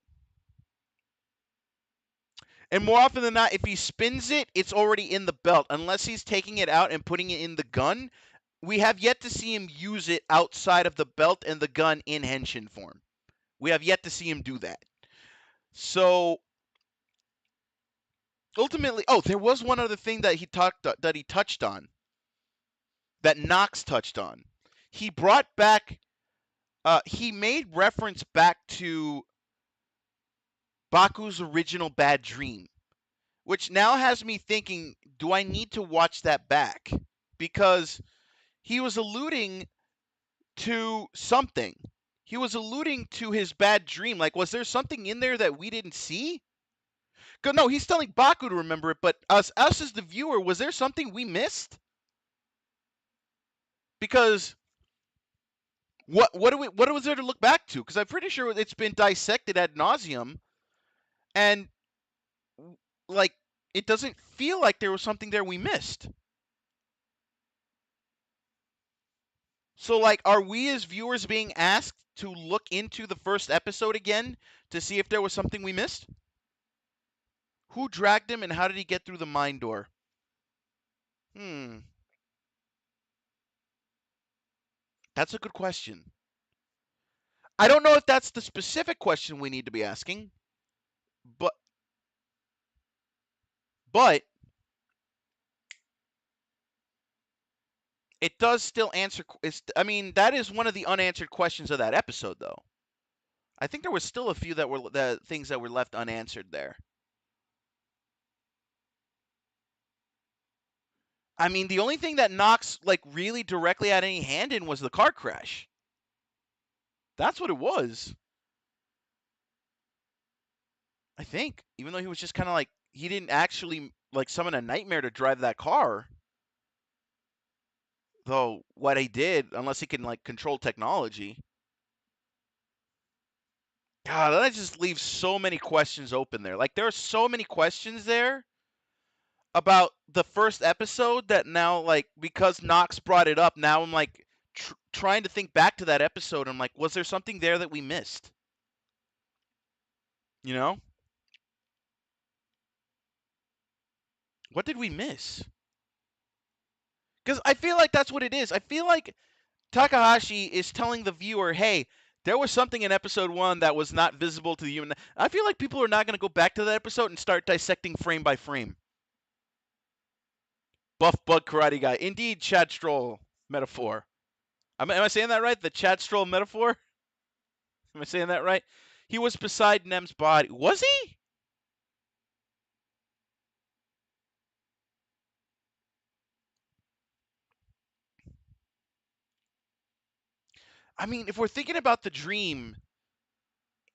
And more often than not, if he spins it, it's already in the belt. Unless he's taking it out and putting it in the gun, we have yet to see him use it outside of the belt and the gun in henshin form. We have yet to see him do that. So ultimately, there was one other thing that he touched on, that Knox touched on. He brought back, he made reference back to Baku's original bad dream, which now has me thinking, do I need to watch that back? Because he was alluding to something. He was alluding to his bad dream. Like, was there something in there that we didn't see? No, he's telling Baku to remember it, but us as the viewer, was there something we missed? Because what was there to look back to? Because I'm pretty sure it's been dissected ad nauseum, and like, it doesn't feel like there was something there we missed. So, like, are we as viewers being asked to look into the first episode again to see if there was something we missed? Who dragged him and how did he get through the mine door? That's a good question. I don't know if that's the specific question we need to be asking, but it does still answer. I mean, that is one of the unanswered questions of that episode, though. I think there was still a few that were the things that were left unanswered there. I mean, the only thing that Knox like really directly had any hand in was the car crash. That's what it was. I think, even though he was just kind of like, he didn't actually like summon a nightmare to drive that car. Though what he did, unless he can like control technology. God, that just leaves so many questions open there. Like, there are so many questions there about the first episode that now, like, because Knox brought it up, now I'm like trying to think back to that episode. I'm like, was there something there that we missed? You know? What did we miss? Because I feel like that's what it is. I feel like Takahashi is telling the viewer, hey, there was something in episode 1 that was not visible to the human. I feel like people are not going to go back to that episode and start dissecting frame by frame. Buff Bug Karate Guy. Indeed, Chad Stroll metaphor. Am I saying that right? The Chad Stroll metaphor? Am I saying that right? He was beside Nem's body. Was he? I mean, if we're thinking about the dream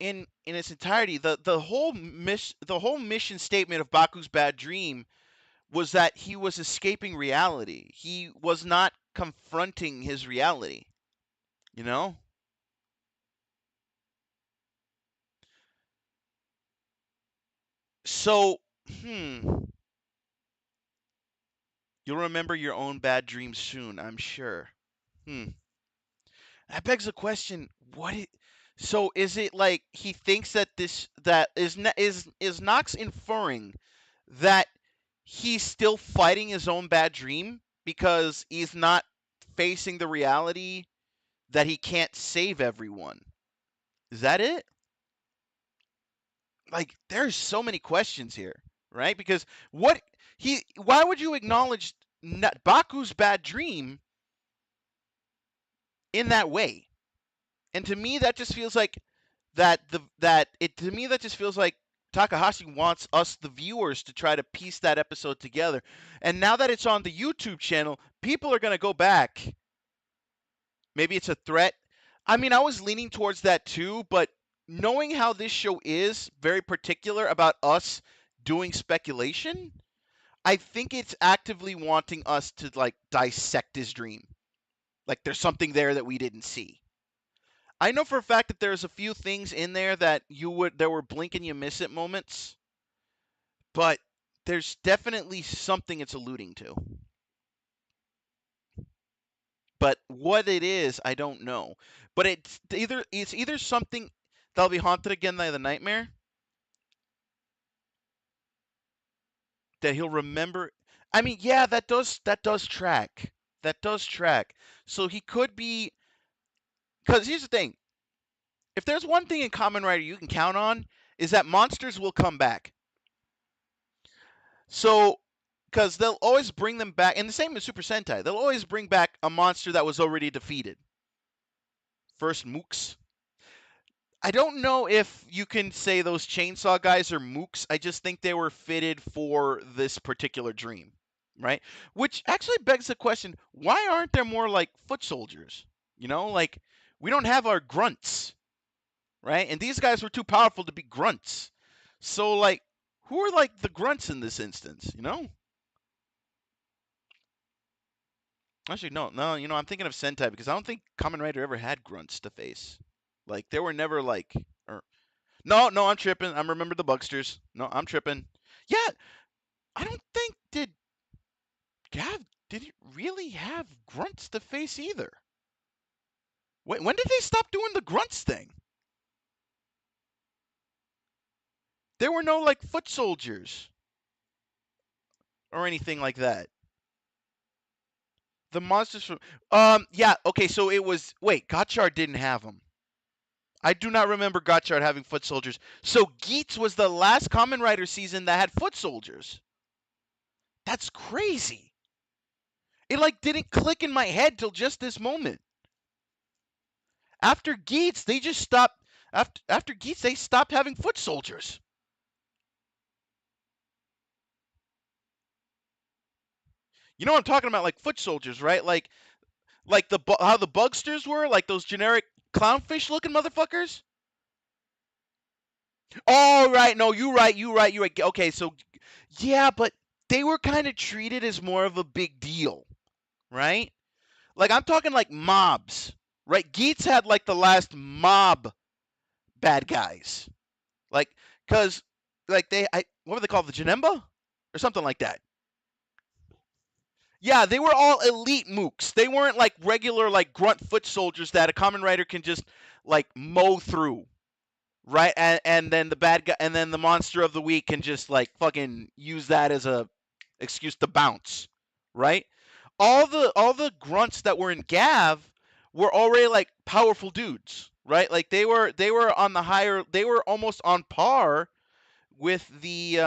in its entirety, the whole mission statement of Baku's bad dream was that he was escaping reality. He was not confronting his reality. You know? So, you'll remember your own bad dreams soon, I'm sure. That begs the question, so is it like he thinks that is Knox inferring that he's still fighting his own bad dream because he's not facing the reality that he can't save everyone? Is that it? Like, there's so many questions here, right? Because why would you acknowledge Baku's bad dream in that way? And to me, that just feels like Takahashi wants us, the viewers, to try to piece that episode together. And now that it's on the YouTube channel, people are going to go back. Maybe it's a threat. I mean, I was leaning towards that too, but knowing how this show is very particular about us doing speculation, I think it's actively wanting us to like dissect his dream. Like, there's something there that we didn't see. I know for a fact that there's a few things in there that there were blink and you miss it moments. But there's definitely something it's alluding to. But what it is, I don't know. But it's either something that'll be haunted again by the nightmare, that he'll remember. I mean, yeah, that does track. That does track. So he could be, because here's the thing. If there's one thing in Kamen Rider you can count on, is that monsters will come back. So, because they'll always bring them back, and the same as Super Sentai, they'll always bring back a monster that was already defeated. First mooks. I don't know if you can say those chainsaw guys are mooks. I just think they were fitted for this particular dream, right? Which actually begs the question, why aren't there more like foot soldiers? You know, like we don't have our grunts, right? And these guys were too powerful to be grunts. So like, who are like the grunts in this instance, you know? Actually, no, you know, I'm thinking of Sentai because I don't think Kamen Rider ever had grunts to face. Like, they were never like, or no, I'm tripping. I'm remember the Bugsters. No, I'm tripping. Yeah, I don't think did he really have grunts to face either? Wait, when did they stop doing the grunts thing? There were no like foot soldiers or anything like that. The monsters from yeah, okay, so it was wait, Gotchard didn't have them. I do not remember Gotchard having foot soldiers. So Geats was the last Kamen Rider season that had foot soldiers. That's crazy. It like didn't click in my head till just this moment. After Geats, they just stopped. After Geats, they stopped having foot soldiers. You know what I'm talking about, like foot soldiers, right? Like how the Bugsters were, like those generic clownfish-looking motherfuckers. Oh right, no, you right. Okay, so yeah, but they were kind of treated as more of a big deal, right? Like I'm talking like mobs, right? Geats had like the last mob bad guys, like because like what were they called, the Janemba or something like that. Yeah, they were all elite mooks. They weren't like regular like grunt foot soldiers that a Kamen Rider can just like mow through, right? And then the bad guy and then the monster of the week can just like fucking use that as a excuse to bounce, right? All the grunts that were in Gav were already like powerful dudes, right? Like they were on the higher, they were almost on par with the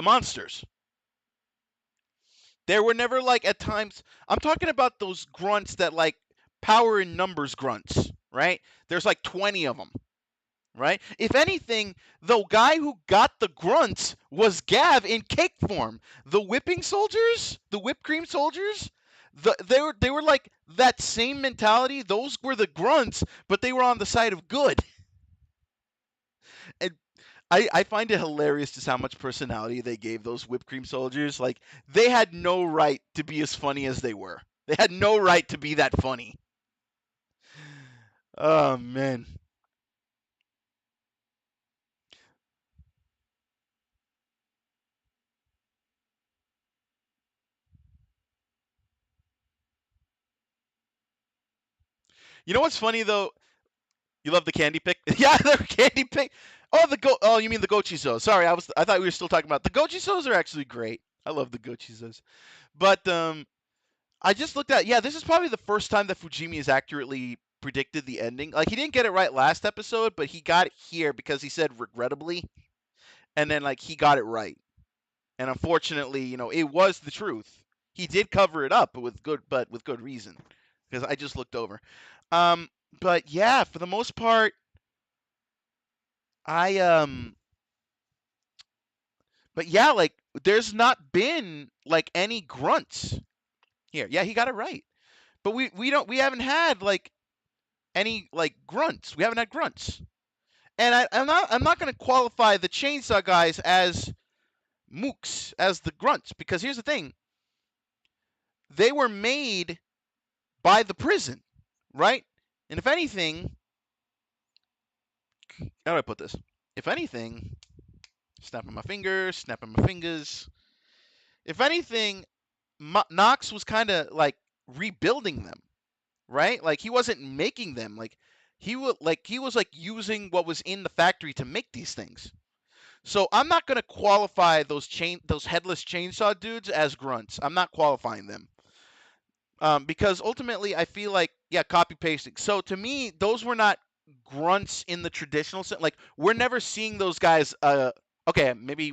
monsters. There were never like at times, I'm talking about those grunts that like power in numbers grunts, right? There's like 20 of them, right? If anything, the guy who got the grunts was Gav in cake form. The whipping soldiers, the whipped cream soldiers, they were like that same mentality. Those were the grunts, but they were on the side of good. And I find it hilarious just how much personality they gave those whipped cream soldiers. Like they had no right to be as funny as they were. They had no right to be that funny. Oh man. You know what's funny though? You love the candy pick? Yeah, the candy pick. Oh, Oh, you mean the gochizos? Sorry, I thought we were still talking about the gochizos. Are actually great. I love the gochizos. But I just looked at. Yeah, this is probably the first time that Fujimi has accurately predicted the ending. Like he didn't get it right last episode, but he got it here because he said regrettably, and then like he got it right. And unfortunately, you know, it was the truth. He did cover it up with good reason. Because I just looked over. But yeah, for the most part, I but yeah, like there's not been like any grunts here. Yeah, he got it right. But we haven't had like any like grunts. We haven't had grunts. And I'm not gonna qualify the chainsaw guys as mooks, as the grunts, because here's the thing. They were made by the prison, right? And if anything, how do I put this? If anything, Snapping my fingers, snapping my fingers. If anything, Nox was kind of like rebuilding them, right? Like he wasn't making them. Like he was like using what was in the factory to make these things. So I'm not gonna qualify those headless chainsaw dudes as grunts. I'm not qualifying them. Because ultimately I feel like, yeah, copy pasting. So to me, those were not grunts in the traditional sense. Like we're never seeing those guys. Okay, maybe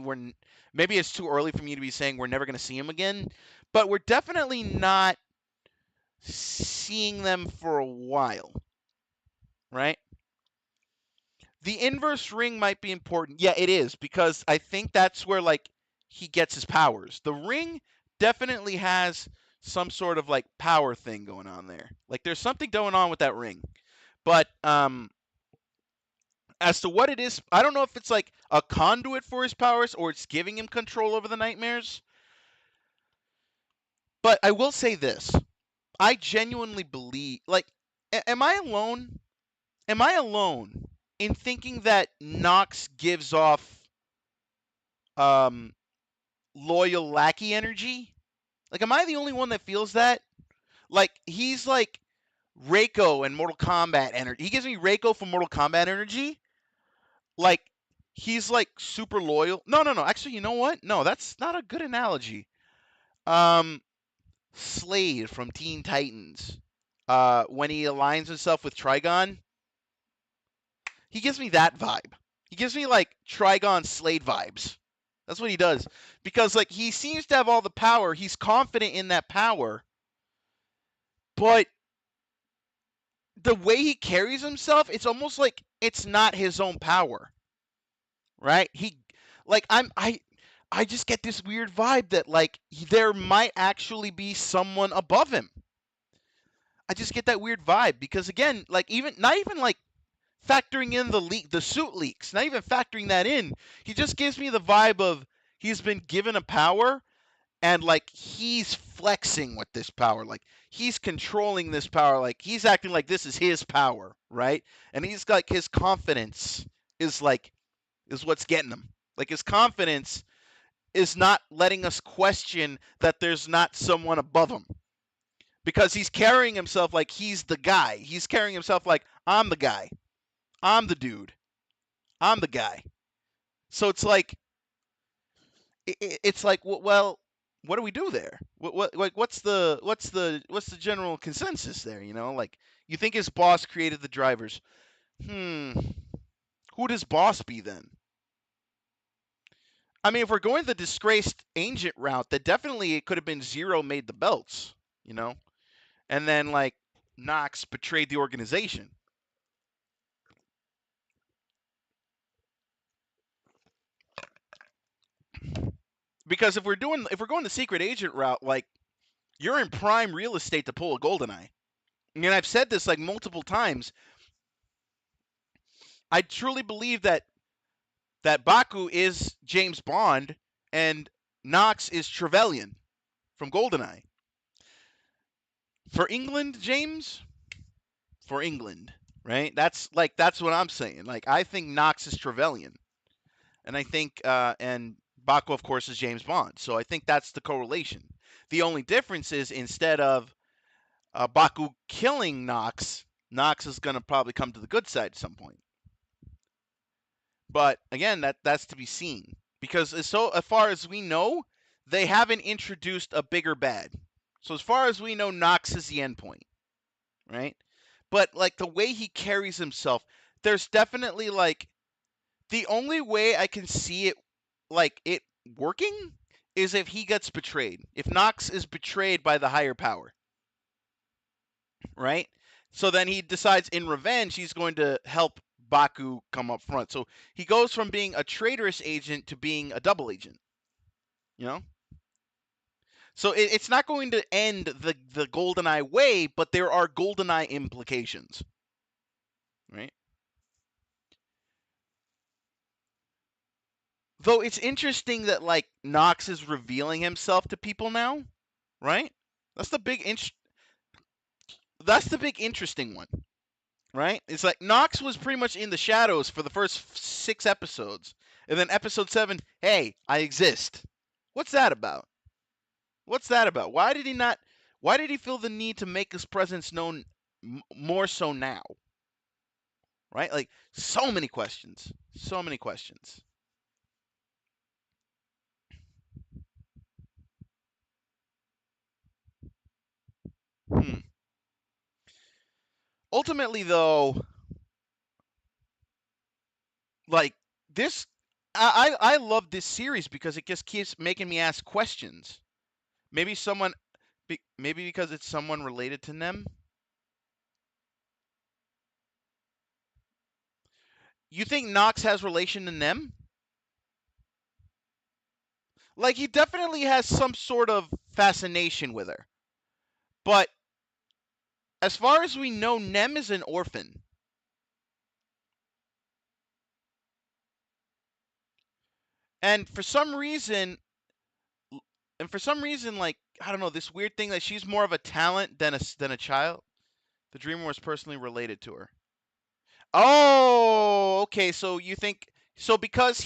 it's too early for me to be saying we're never gonna see them again, but we're definitely not seeing them for a while, right? The inverse ring might be important. Yeah, it is, because I think that's where like he gets his powers. The ring definitely has some sort of like power thing going on there. Like there's something going on with that ring. But as to what it is, I don't know if it's like a conduit for his powers or it's giving him control over the nightmares. But I will say this. I genuinely believe, like, am I alone? Am I alone in thinking that Nox gives off loyal lackey energy? Like, am I the only one that feels that? Like, he's like Reiko and Mortal Kombat energy. He gives me Reiko from Mortal Kombat energy. Like, he's like super loyal. No. Actually, you know what? No, that's not a good analogy. Slade from Teen Titans. When he aligns himself with Trigon, he gives me that vibe. He gives me like Trigon Slade vibes. That's what he does. Because like he seems to have all the power. He's confident in that power. But the way he carries himself, it's almost like it's not his own power. Right? I just get this weird vibe that like there might actually be someone above him. I just get that weird vibe because again, like not even like factoring in the suit leaks, not even factoring that in. He just gives me the vibe of he's been given a power and like he's flexing with this power, like he's controlling this power, like he's acting like this is his power, right? And he's like his confidence is what's getting him. Like his confidence is not letting us question that there's not someone above him. Because he's carrying himself like he's the guy. He's carrying himself like I'm the guy. I'm the dude. I'm the guy. So it's like well, what do we do there? What's the general consensus there? You know, like you think his boss created the drivers. Who does boss be then? I mean, if we're going the disgraced ancient route, then definitely it could have been Zero made the belts, you know, and then like Nox betrayed the organization. Because if we're going the secret agent route, like you're in prime real estate to pull a GoldenEye. And I've said this like multiple times. I truly believe that Baku is James Bond and Nox is Trevelyan from GoldenEye. For England, James? For England, right? That's what I'm saying. Like I think Nox is Trevelyan. And I think and Baku of course is James Bond. So I think that's the correlation. The only difference is instead of Baku killing Nox, Nox is going to probably come to the good side at some point. But again, that's to be seen. Because as far as we know, they haven't introduced a bigger bad. So as far as we know, Nox is the end point. Right? But like the way he carries himself, there's definitely like the only way I can see it like it working is if he gets betrayed. If Nox is betrayed by the higher power. Right? So then he decides in revenge he's going to help Baku come up front. So he goes from being a traitorous agent to being a double agent. You know? So it's not going to end the GoldenEye way, but there are GoldenEye implications. Right? Though it's interesting that like Nox is revealing himself to people now, right? That's the big interesting one, right? It's like Nox was pretty much in the shadows for the first 6 episodes, And then episode 7, hey, I exist. What's that about? What's that about? Why did he feel the need to make his presence known more so now? Right? Like, so many questions. So many questions. Ultimately, though, like, this, I love this series because it just keeps making me ask questions. Maybe because it's someone related to Nem. You think Nox has relation to Nem? Like, he definitely has some sort of fascination with her. But as far as we know, Nem is an orphan. And for some reason, like, I don't know, this weird thing that she's more of a talent than a child. The dreamer was personally related to her. Oh, okay. So you think because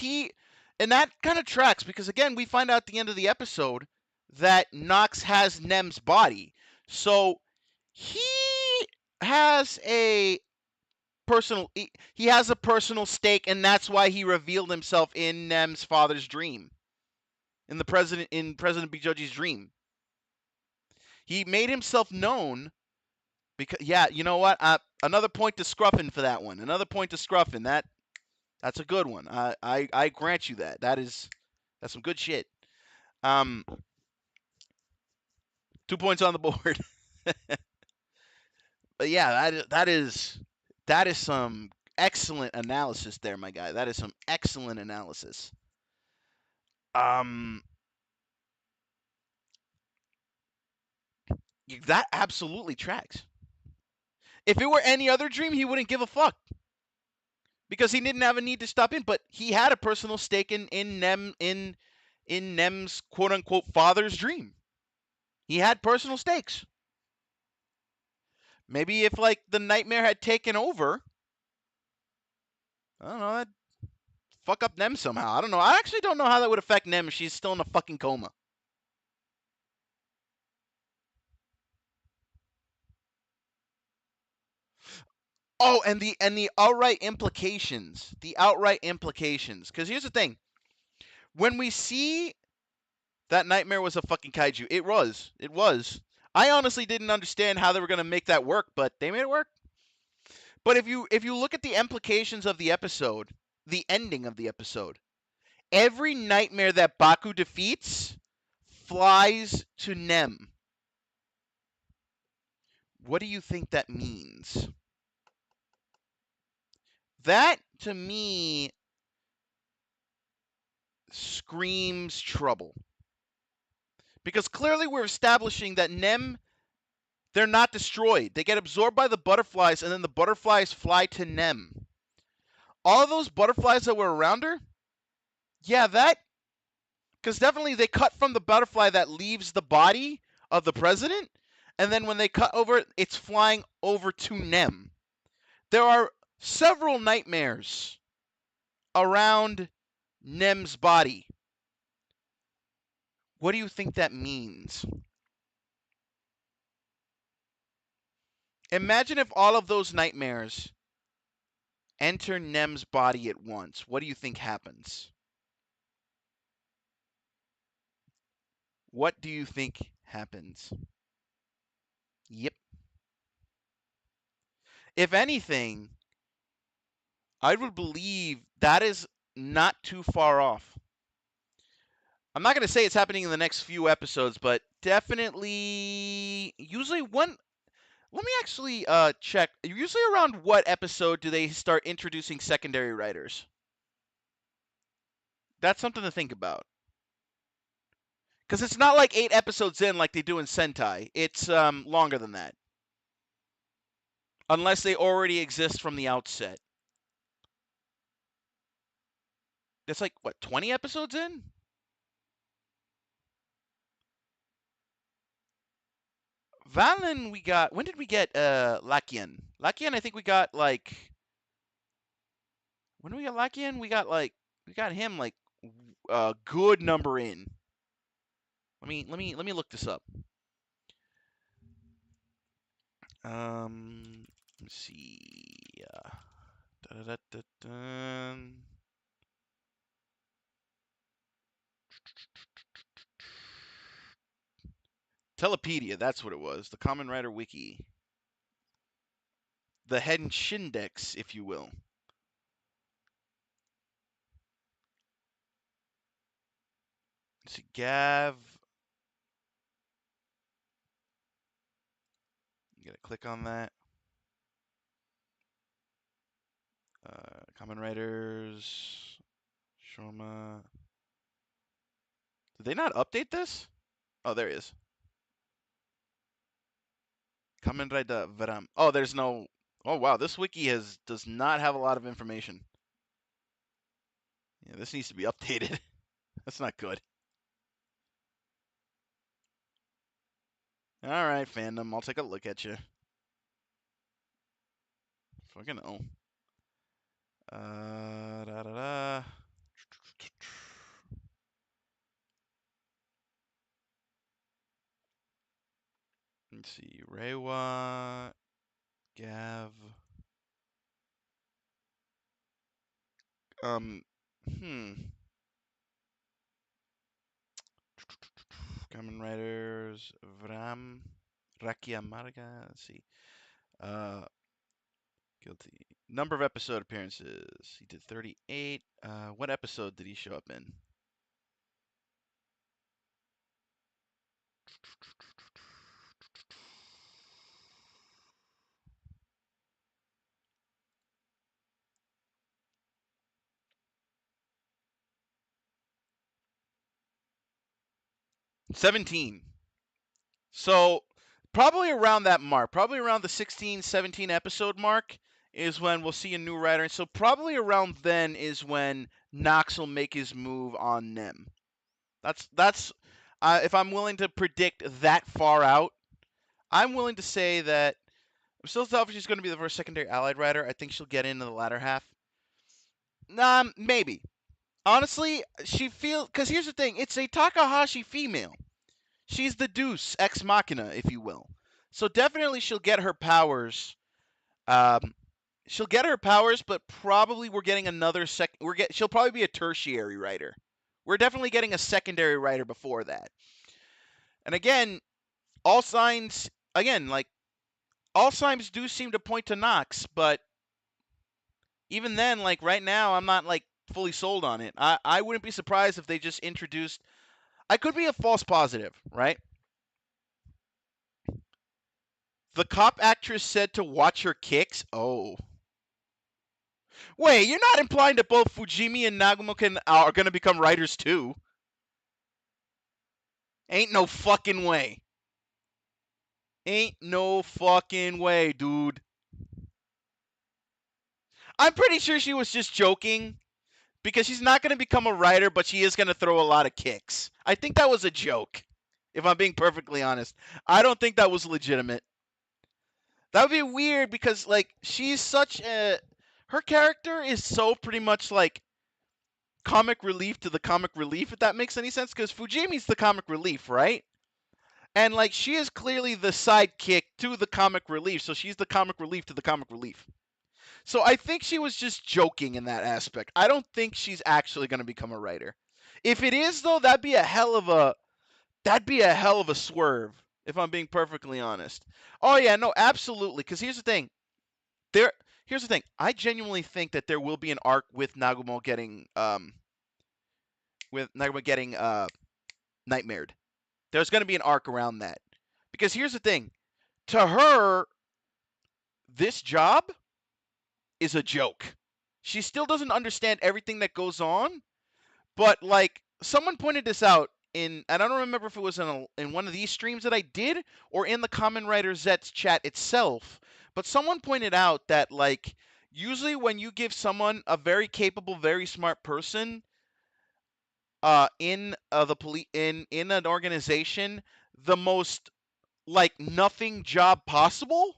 and that kind of tracks because again we find out at the end of the episode that Nox has Nem's body. So he has a he has a personal stake, and that's why he revealed himself in Nem's father's dream. In President Bijoji's dream. He made himself known because yeah, you know what? Another point to Scruffin for that one. Another point to Scruffin. That's a good one. I grant you that. That's some good shit. 2 points on the board. But yeah, that is some excellent analysis there, my guy. That is some excellent analysis. That absolutely tracks. If it were any other dream, he wouldn't give a fuck. Because he didn't have a need to stop in, but he had a personal stake in Nem's quote unquote father's dream. He had personal stakes. Maybe if like the nightmare had taken over, I don't know, that'd fuck up Nem somehow. I don't know. I actually don't know how that would affect Nem if she's still in a fucking coma. Oh, and the outright implications. The outright implications. Because here's the thing. When we see that nightmare was a fucking kaiju, it was. It was. I honestly didn't understand how they were going to make that work, but they made it work. But if you look at the implications of the episode, the ending of the episode, every nightmare that Baku defeats flies to Nem. What do you think that means? That, to me, screams trouble. Because clearly we're establishing that Nem, they're not destroyed. They get absorbed by the butterflies, and then the butterflies fly to Nem. All of those butterflies that were around her, yeah, because definitely they cut from the butterfly that leaves the body of the president, and then when they cut over, it's flying over to Nem. There are several nightmares around Nem's body. What do you think that means? Imagine if all of those nightmares enter Nem's body at once. What do you think happens? What do you think happens? Yep. If anything, I would believe that is not too far off. I'm not going to say it's happening in the next few episodes, but definitely usually one. Let me actually check. Usually around what episode do they start introducing secondary writers? That's something to think about. Because it's not like 8 episodes in like they do in Sentai. It's longer than that. Unless they already exist from the outset. That's like, what, 20 episodes in? Valen we got... When did we get Lakian? Lakian I think we got like... When did we get Lakian? We got like We got him like a good number in. Let me look this up. Let's see. Telepedia, that's what it was. The Kamen Rider Wiki. The Henshindex, if you will. Let's see, Gav. You gotta click on that. Kamen Riders. Shoma. Did they not update this? Oh, there it is. Kamen Rider Veram. Oh, there's no. Oh wow, this wiki does not have a lot of information. Yeah, this needs to be updated. That's not good. All right, fandom. I'll take a look at you. Fucking hell. Da da da. Let's see. Reiwa. Gav. Kamen Riders. Vram. Rakia Marga. Let's see. Guilty. Number of episode appearances. He did 38. What episode did he show up in? $17. So probably around that mark, probably around the 16, 17 episode mark is when we'll see a new writer. And so probably around then is when Nox will make his move on Nem. That's if I'm willing to predict that far out, I'm willing to say that I'm still selfish she's going to be the first secondary allied writer. I think she'll get into the latter half. Maybe. Honestly, she feels, because here's the thing, it's a Takahashi female. She's the Deuce ex machina, if you will. So definitely she'll get her powers. She'll get her powers, but probably we're getting another she'll probably be a tertiary writer. We're definitely getting a secondary writer before that. And again, all signs do seem to point to Nox, but even then, like right now, I'm not like fully sold on it. I wouldn't be surprised if they just introduced. I could be a false positive, right? The cop actress said to watch her kicks. Oh. Wait, you're not implying that both Fujimi and Nagumo are going to become writers too? Ain't no fucking way. Ain't no fucking way, dude. I'm pretty sure she was just joking because she's not going to become a writer, but she is going to throw a lot of kicks. I think that was a joke, if I'm being perfectly honest. I don't think that was legitimate. That would be weird because, like, she's such a... Her character is so pretty much, like, comic relief to the comic relief, if that makes any sense, because Fujimi's the comic relief, right? And, like, she is clearly the sidekick to the comic relief, so she's the comic relief to the comic relief. So I think she was just joking in that aspect. I don't think she's actually going to become a writer. If it is, though, that'd be a hell of a swerve, if I'm being perfectly honest. Oh yeah, no, absolutely. Because here's the thing. Here's the thing. I genuinely think that there will be an arc with Nagumo getting nightmared. There's going to be an arc around that. Because here's the thing. To her, this job is a joke. She still doesn't understand everything that goes on, but like someone pointed this out in, and I don't remember if it was in one of these streams that I did or in the Kamen Rider ZETZ chat itself, but someone pointed out that like usually when you give someone a very capable, very smart person in an organization the most like nothing job possible,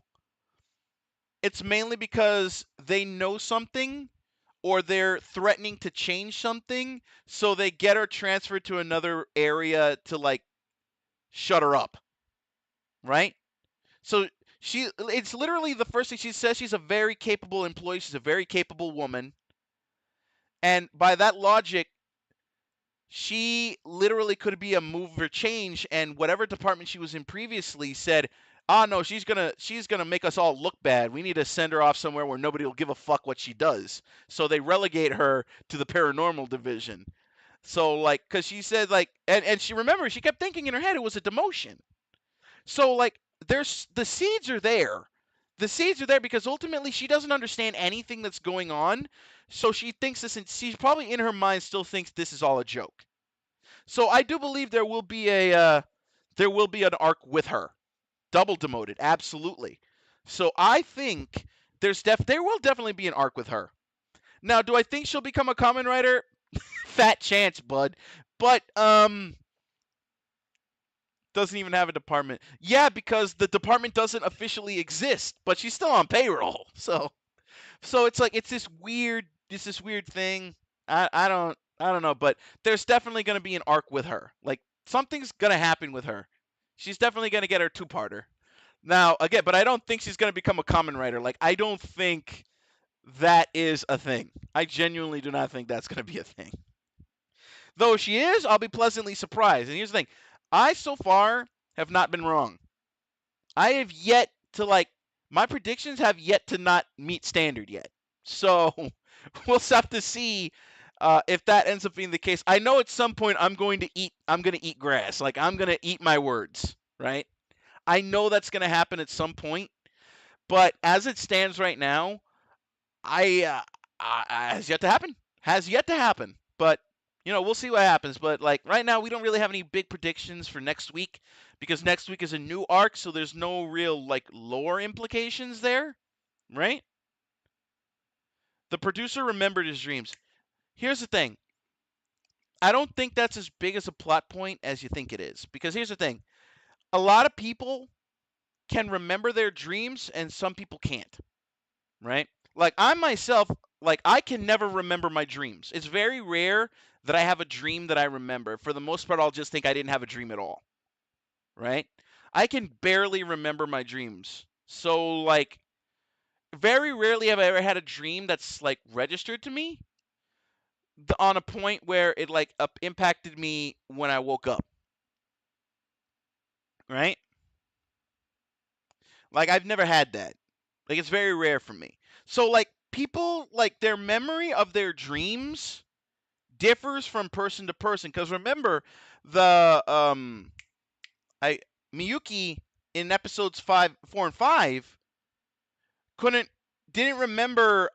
it's mainly because they know something or they're threatening to change something, so they get her transferred to another area to like shut her up, right? So it's literally the first thing she says. She's a very capable employee. She's a very capable woman. And by that logic, she literally could be a move or change, and whatever department she was in previously said, no, she's gonna make us all look bad. We need to send her off somewhere where nobody will give a fuck what she does. So they relegate her to the paranormal division. So like, cause she said like, and she remembers, she kept thinking in her head it was a demotion. So like, there's the seeds are there. The seeds are there because ultimately she doesn't understand anything that's going on. So she thinks this, and she's probably in her mind still thinks this is all a joke. So I do believe there will be an arc with her, double demoted, absolutely. So I think there will definitely be an arc with her. Now, do I think she'll become a Kamen Rider? Fat chance, bud. But doesn't even have a department. Yeah, because the department doesn't officially exist, but she's still on payroll. So it's like it's this weird thing. I don't know, but there's definitely going to be an arc with her. Like something's going to happen with her. She's definitely going to get her two-parter. Now, again, but I don't think she's going to become a Kamen Rider. Like I don't think that is a thing. I genuinely do not think that's going to be a thing. Though she is, I'll be pleasantly surprised. And here's the thing. I so far have not been wrong. I have yet to my predictions have yet to not meet standard yet. So we'll have to see if that ends up being the case. I know at some point I'm going to eat grass. Like I'm going to eat my words, right? I know that's going to happen at some point. But as it stands right now, has yet to happen. Has yet to happen. But we'll see what happens. But like right now, we don't really have any big predictions for next week because next week is a new arc, so there's no real like lore implications there, right? The producer remembered his dreams. Here's the thing. I don't think that's as big as a plot point as you think it is. Because here's the thing. A lot of people can remember their dreams and some people can't, right? Like I myself, like I can never remember my dreams. It's very rare that I have a dream that I remember. For the most part, I'll just think I didn't have a dream at all, right? I can barely remember my dreams. So like very rarely have I ever had a dream that's like registered to me on a point where it like impacted me when I woke up, right? Like I've never had that. Like it's very rare for me. So like people like their memory of their dreams differs from person to person because remember the Miyuki in episodes 4 and 5 didn't remember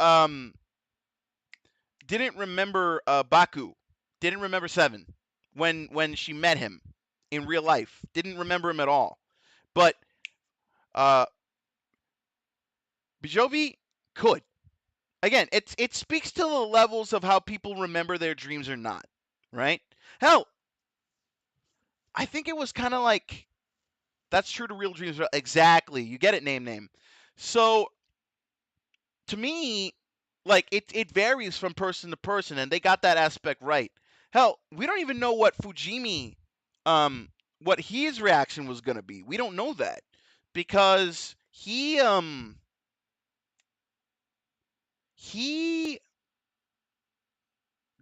Baku, didn't remember 7 when she met him in real life, didn't remember him at all, but Bijovi could. Again, it speaks to the levels of how people remember their dreams or not, right? Hell, I think it was kind of like that's true to real dreams. Exactly, you get it, name. So to me, like it varies from person to person, and they got that aspect right. Hell, we don't even know what Fujimi, what his reaction was gonna be. We don't know that because he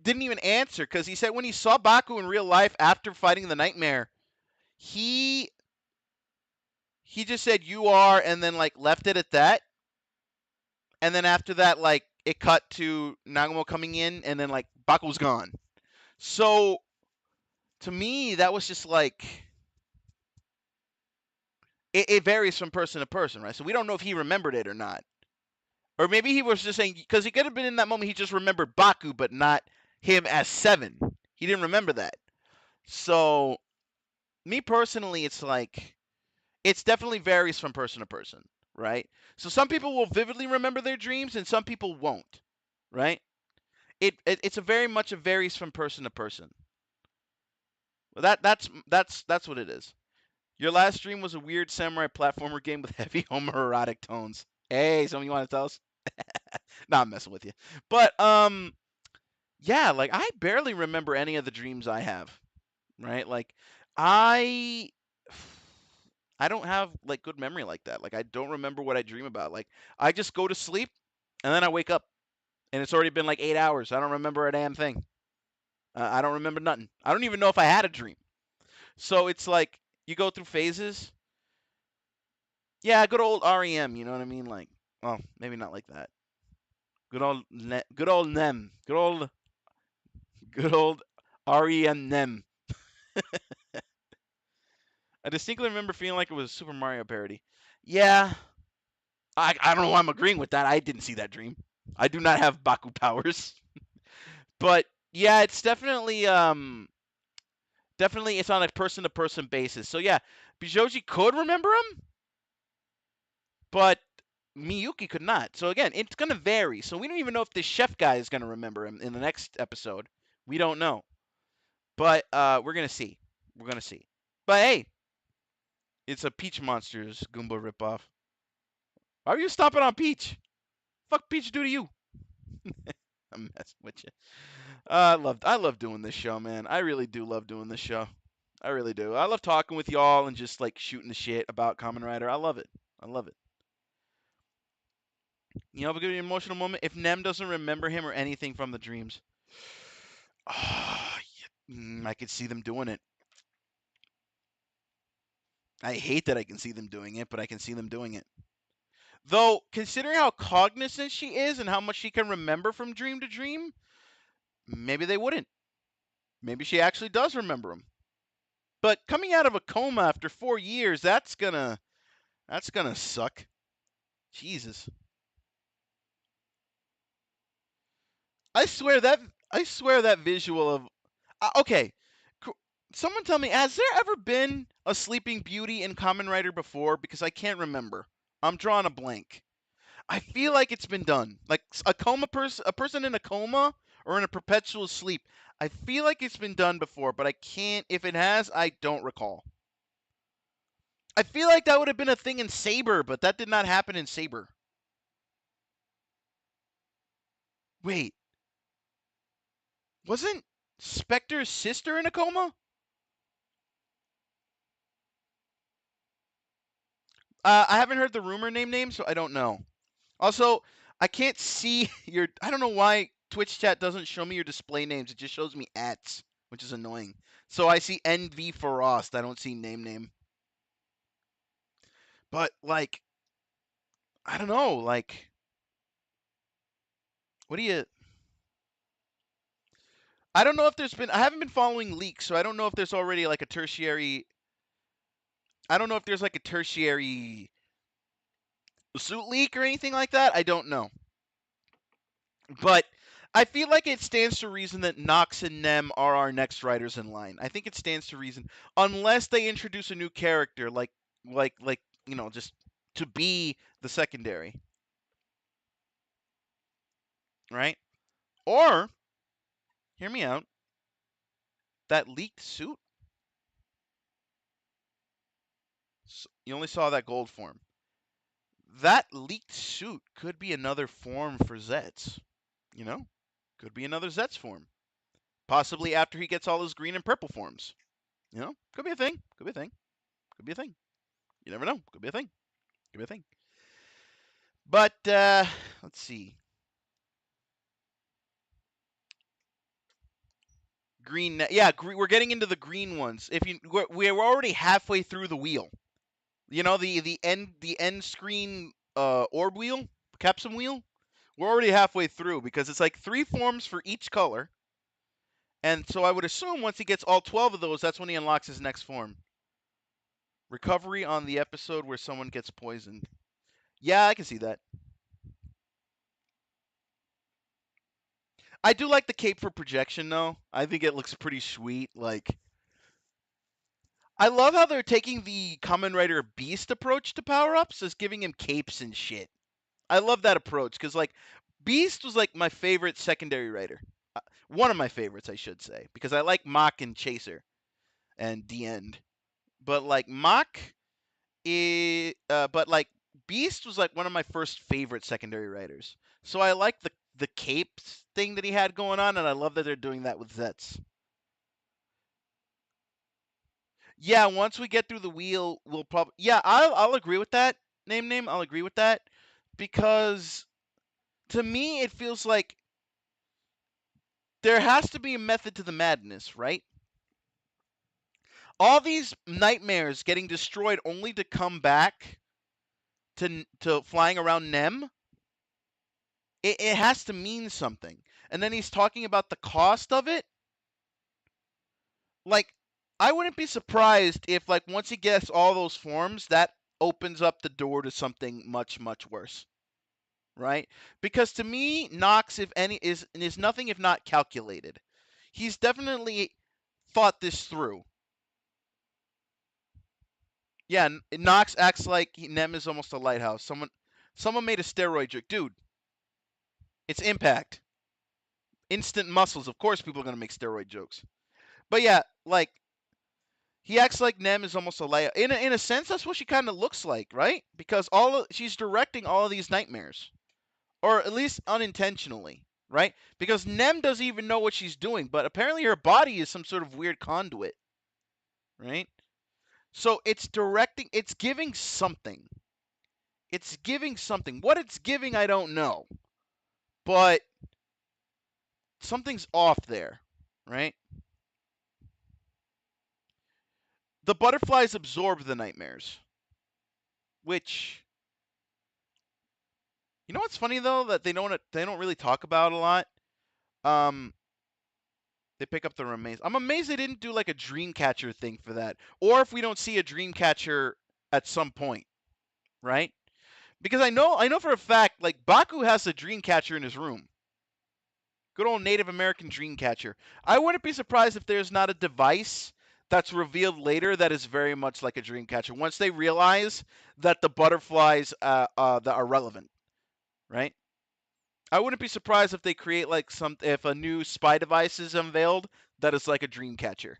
didn't even answer because he said when he saw Baku in real life after fighting the nightmare, he just said you are and then like left it at that. And then after that, like it cut to Nagamo coming in and then like Baku was gone. So to me, that was just like it varies from person to person, right? So we don't know if he remembered it or not. Or maybe he was just saying because he could have been in that moment he just remembered Baku but not him as 7. He didn't remember that. So me personally, it's like it's definitely varies from person to person, right? So some people will vividly remember their dreams and some people won't, right? It's a very much a varies from person to person. That's what it is. Your last dream was a weird samurai platformer game with heavy homoerotic tones. Hey, something you want to tell us? Nah, I'm messing with you. But yeah, like I barely remember any of the dreams I have. Right? Like I I don't have like good memory like that. Like I don't remember what I dream about. Like I just go to sleep and then I wake up and it's already been like 8 hours. I don't remember a damn thing. I don't remember nothing. I don't even know if I had a dream. So it's like you go through phases. Yeah, good old REM, you know what I mean? Like, well, maybe not like that. Good old Nem. Good old REM Nem. I distinctly remember feeling like it was a Super Mario parody. Yeah, I don't know why I'm agreeing with that. I didn't see that dream. I do not have Baku powers. But yeah, it's definitely it's on a person to person basis. So yeah, Bijoji could remember him, but Miyuki could not. So again, it's gonna vary. So we don't even know if this chef guy is gonna remember him in the next episode. We don't know. But we're gonna see. We're gonna see. But hey, it's a Peach Monsters Goomba ripoff. Why are you stomping on Peach? Fuck Peach do to you? I'm messing with you. I love doing this show, man. I really do love doing this show. I really do. I love talking with y'all and just like shooting the shit about Kamen Rider. I love it. I love it. You know, have a good emotional moment. If Nem doesn't remember him or anything from the dreams, I could see them doing it. I hate that I can see them doing it, but I can see them doing it. Though, considering how cognizant she is and how much she can remember from dream to dream, maybe they wouldn't. Maybe she actually does remember him. But coming out of a coma after 4 years, that's gonna suck. Jesus. I swear that visual of okay. Someone tell me, has there ever been a Sleeping Beauty in Kamen Rider before? Because I can't remember. I'm drawing a blank. I feel like it's been done. Like a person in a coma or in a perpetual sleep. I feel like it's been done before, but I can't. If it has, I don't recall. I feel like that would have been a thing in Saber, but that did not happen in Saber. Wait, wasn't Spectre's sister in a coma? I haven't heard the rumor name, so I don't know. Also, I can't see your. I don't know why Twitch chat doesn't show me your display names. It just shows me ats, which is annoying. So I see NV Frost. I don't see name. But like, I don't know. Like, what do you? I don't know if there's been. I haven't been following leaks, so I don't know if there's already like a tertiary. I don't know if there's like a tertiary suit leak or anything like that. I don't know. But I feel like it stands to reason that Nox and Nem are our next writers in line. I think it stands to reason, unless they introduce a new character, like just to be the secondary, right? Or, hear me out, that leaked suit. You only saw that gold form. That leaked suit could be another form for Zets. You know, could be another Zets form. Possibly after he gets all his green and purple forms. You know, could be a thing. Could be a thing. Could be a thing. You never know. Could be a thing. Could be a thing. But let's see. Green. Yeah, we're getting into the green ones. If you, we're already halfway through the wheel. You know the end screen orb wheel, capsule wheel. We're already halfway through because it's like 3 forms for each color. And so I would assume once he gets all 12 of those, that's when he unlocks his next form. Recovery on the episode where someone gets poisoned. Yeah, I can see that. I do like the cape for projection, though. I think it looks pretty sweet. Like, I love how they're taking the Kamen Rider Beast approach to power-ups, as giving him capes and shit. I love that approach, because, like, Beast was, like, my favorite secondary writer. One of my favorites, I should say, because I like Mach and Chaser and The End. But, like, but, like, Beast was, like, one of my first favorite secondary writers. So I like the cape thing that he had going on, and I love that they're doing that with Zets. Yeah, once we get through the wheel, we'll probably I'll agree with that. Name. I'll agree with that because to me it feels like there has to be a method to the madness, right? All these nightmares getting destroyed only to come back to flying around Nem. It has to mean something. And then he's talking about the cost of it. Like, I wouldn't be surprised if, like, once he gets all those forms, that opens up the door to something much, much worse. Right? Because to me, Nox, if any, is nothing if not calculated. He's definitely thought this through. Yeah, Nox acts like Nem is almost a lighthouse. Someone made a steroid joke. Dude, it's Impact. Instant muscles. Of course people are going to make steroid jokes. But yeah, like, he acts like Nem is almost a layup. In a sense, that's what she kind of looks like, right? Because she's directing all of these nightmares. Or at least unintentionally, right? Because Nem doesn't even know what she's doing, but apparently her body is some sort of weird conduit, right? So it's directing, it's giving something. It's giving something. What it's giving, I don't know. But something's off there, right? The butterflies absorb the nightmares, which, you know what's funny though, that they don't really talk about a lot. They pick up the remains. I'm amazed they didn't do like a dream catcher thing for that, or if we don't see a dream catcher at some point, right? Because I know for a fact, like, Baku has a dream catcher in his room. Good old Native American dream catcher. I wouldn't be surprised if there's not a device that's revealed later that is very much like a dream catcher once they realize that the butterflies that are relevant, right? I wouldn't be surprised if they create like if a new spy device is unveiled that is like a dream catcher.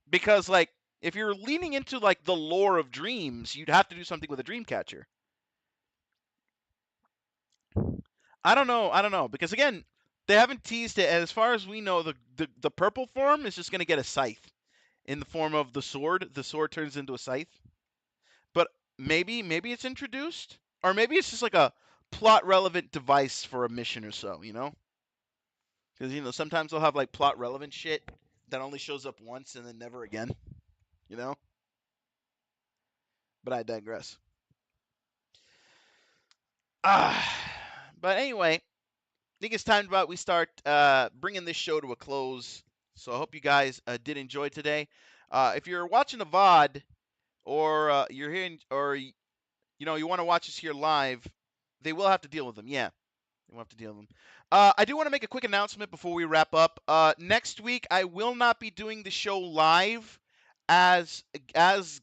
Because, like, if you're leaning into like the lore of dreams, you'd have to do something with a dream catcher. I don't know because again, they haven't teased it. And as far as we know, the purple form is just gonna get a scythe in the form of the sword. The sword turns into a scythe. But maybe it's introduced, or maybe it's just like a plot relevant device for a mission or so. Because sometimes they'll have like plot relevant shit that only shows up once and then never again. You know. But I digress. But anyway, I think it's time we start bringing this show to a close. So I hope you guys did enjoy today. If you're watching a VOD or you're hearing or you want to watch us here live, they will have to deal with them. Yeah, they will have to deal with them. I do want to make a quick announcement before we wrap up. Next week I will not be doing the show live as ZETZ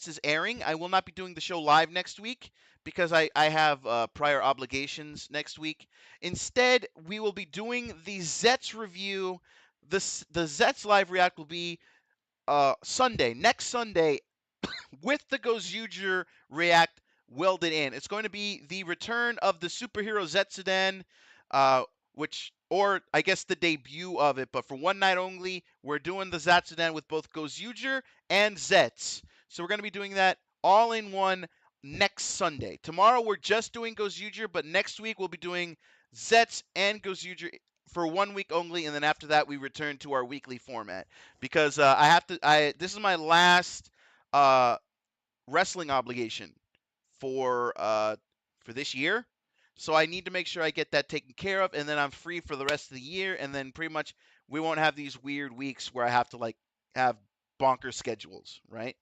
is airing. I will not be doing the show live next week because I have prior obligations next week. Instead, we will be doing the ZETZ review. The ZETZ live react will be next Sunday, with the Gozuger react welded in. It's going to be the return of the superhero ZEZTZ-udan, or I guess the debut of it, but for one night only, we're doing the ZEZTZ-udan with both Gozuger and ZETZ. So we're going to be doing that all in one next Sunday. Tomorrow we're just doing Gozuger, but next week we'll be doing ZETZ and Gozuger for 1 week only, and then after that we return to our weekly format because this is my last wrestling obligation for this year. So I need to make sure I get that taken care of, and then I'm free for the rest of the year, and then pretty much we won't have these weird weeks where I have to like have bonker schedules, right?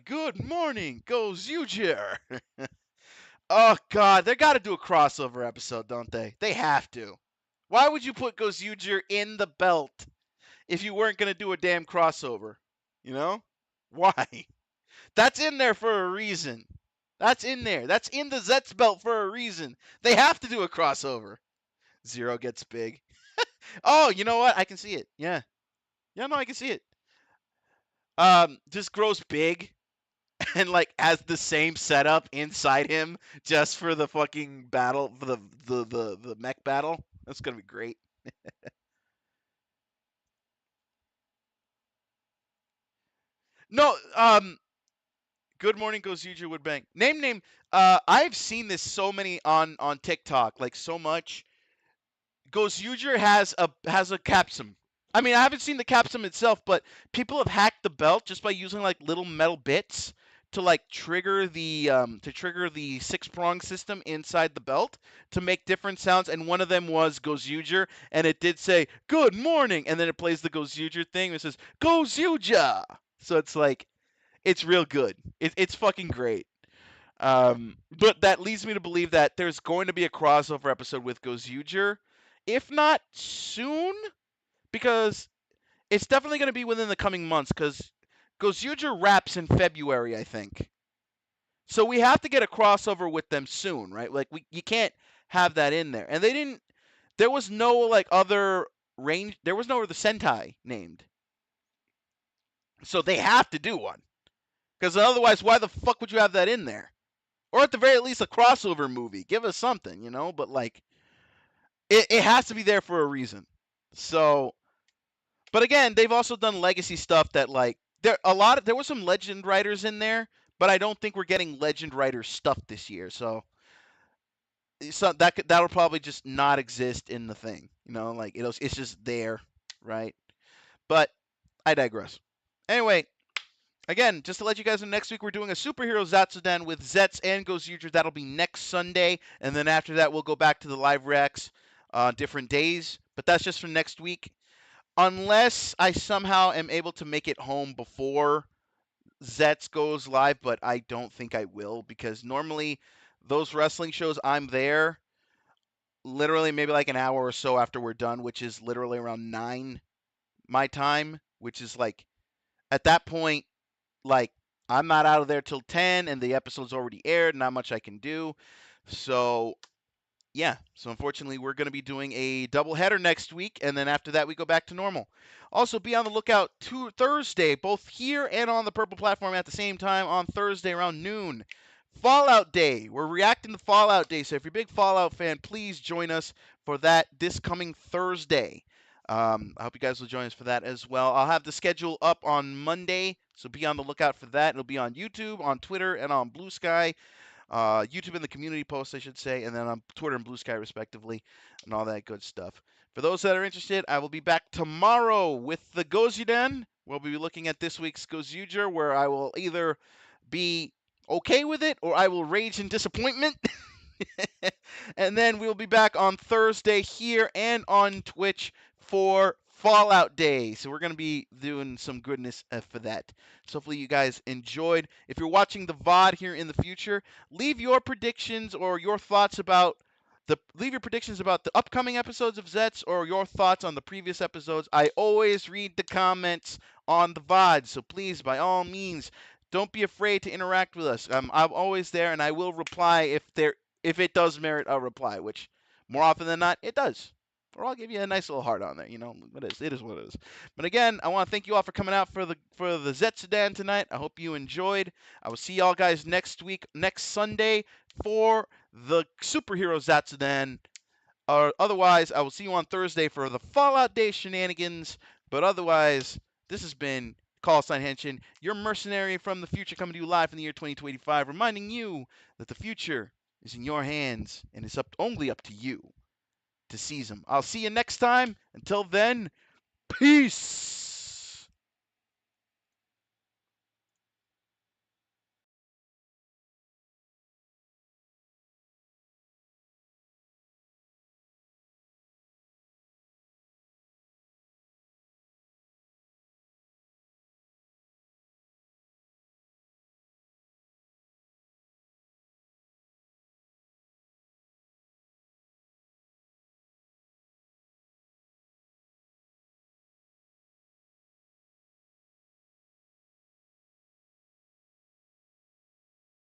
Good morning, Gozuger. Oh God, they got to do a crossover episode, don't they? They have to. Why would you put Gozuger in the belt if you weren't gonna do a damn crossover? You know? Why? That's in there for a reason. That's in there. That's in the ZETZ belt for a reason. They have to do a crossover. Zero gets big. Oh, you know what? I can see it. Yeah. Yeah, no, I can see it. Just grows big. and like has the same setup inside him just for the fucking battle, for the mech battle. That's gonna be great. No, Good morning, Gozuja Woodbank. Name. I've seen this so many on TikTok, like so much. Gozuja has a capsum. I mean, I haven't seen the capsum itself, but people have hacked the belt just by using like little metal bits to like trigger the 6-prong system inside the belt to make different sounds. And one of them was Gozuja, and it did say "Good morning," and then it plays the Gozuja thing. And it says Gozuja. So it's like it's real good. It's fucking great. But that leads me to believe that there's going to be a crossover episode with Gozuger, if not soon, because it's definitely going to be within the coming months, because Gozuger wraps in February, I think. So we have to get a crossover with them soon, right? Like you can't have that in there. And they didn't. There was no like other range. There was no other Sentai named. So they have to do one, because otherwise, why the fuck would you have that in there? Or at the very least, a crossover movie. Give us something, you know? But like, it has to be there for a reason. So, but again, they've also done legacy stuff that like there was some legend writers in there, but I don't think we're getting legend writer stuff this year. So that'll probably just not exist in the thing, you know? Like it's just there, right? But I digress. Anyway, again, just to let you guys know, next week we're doing a superhero ZEZTZ-udan with Zets and Gozuger. That'll be next Sunday, and then after that we'll go back to the live reacts different days. But that's just for next week, unless I somehow am able to make it home before Zets goes live. But I don't think I will, because normally those wrestling shows I'm there literally maybe like an hour or so after we're done, which is literally around 9 my time, which is like at that point, like I'm not out of there till 10 and the episode's already aired, not much I can do. So yeah, so unfortunately we're going to be doing a double header next week, and then after that we go back to normal. Also be on the lookout to Thursday, both here and on the Purple platform at the same time on Thursday around noon. Fallout Day. We're reacting to Fallout Day, so if you're a big Fallout fan, please join us for that this coming Thursday. I hope you guys will join us for that as well. I'll have the schedule up on Monday, so be on the lookout for that. It'll be on YouTube, on Twitter, and on Blue Sky. YouTube in the community post, I should say, and then on Twitter and Blue Sky, respectively, and all that good stuff. For those that are interested, I will be back tomorrow with the Gozudan. We'll be looking at this week's Gozuger, where I will either be okay with it or I will rage in disappointment. And then we'll be back on Thursday here and on Twitch for Fallout Day. So we're going to be doing some goodness for that. So hopefully you guys enjoyed. If you're watching the VOD here in the future, leave your predictions or your thoughts about the upcoming episodes of Zets, or your thoughts on the previous episodes. I always read the comments on the VOD, so please, by all means, don't be afraid to interact with us. I'm always there, and I will reply if it does merit a reply, which more often than not it does. Or I'll give you a nice little heart on there, you know. It is what it is. But again, I want to thank you all for coming out for the ZEZTZ-udan tonight. I hope you enjoyed. I will see y'all guys next week, next Sunday, for the superhero ZEZTZ-udan. Or otherwise, I will see you on Thursday for the Fallout Day shenanigans. But otherwise, this has been Call Sign Henshin, your mercenary from the future, coming to you live in the year 2025, reminding you that the future is in your hands and it's only up to you to seize them. I'll see you next time. Until then, peace.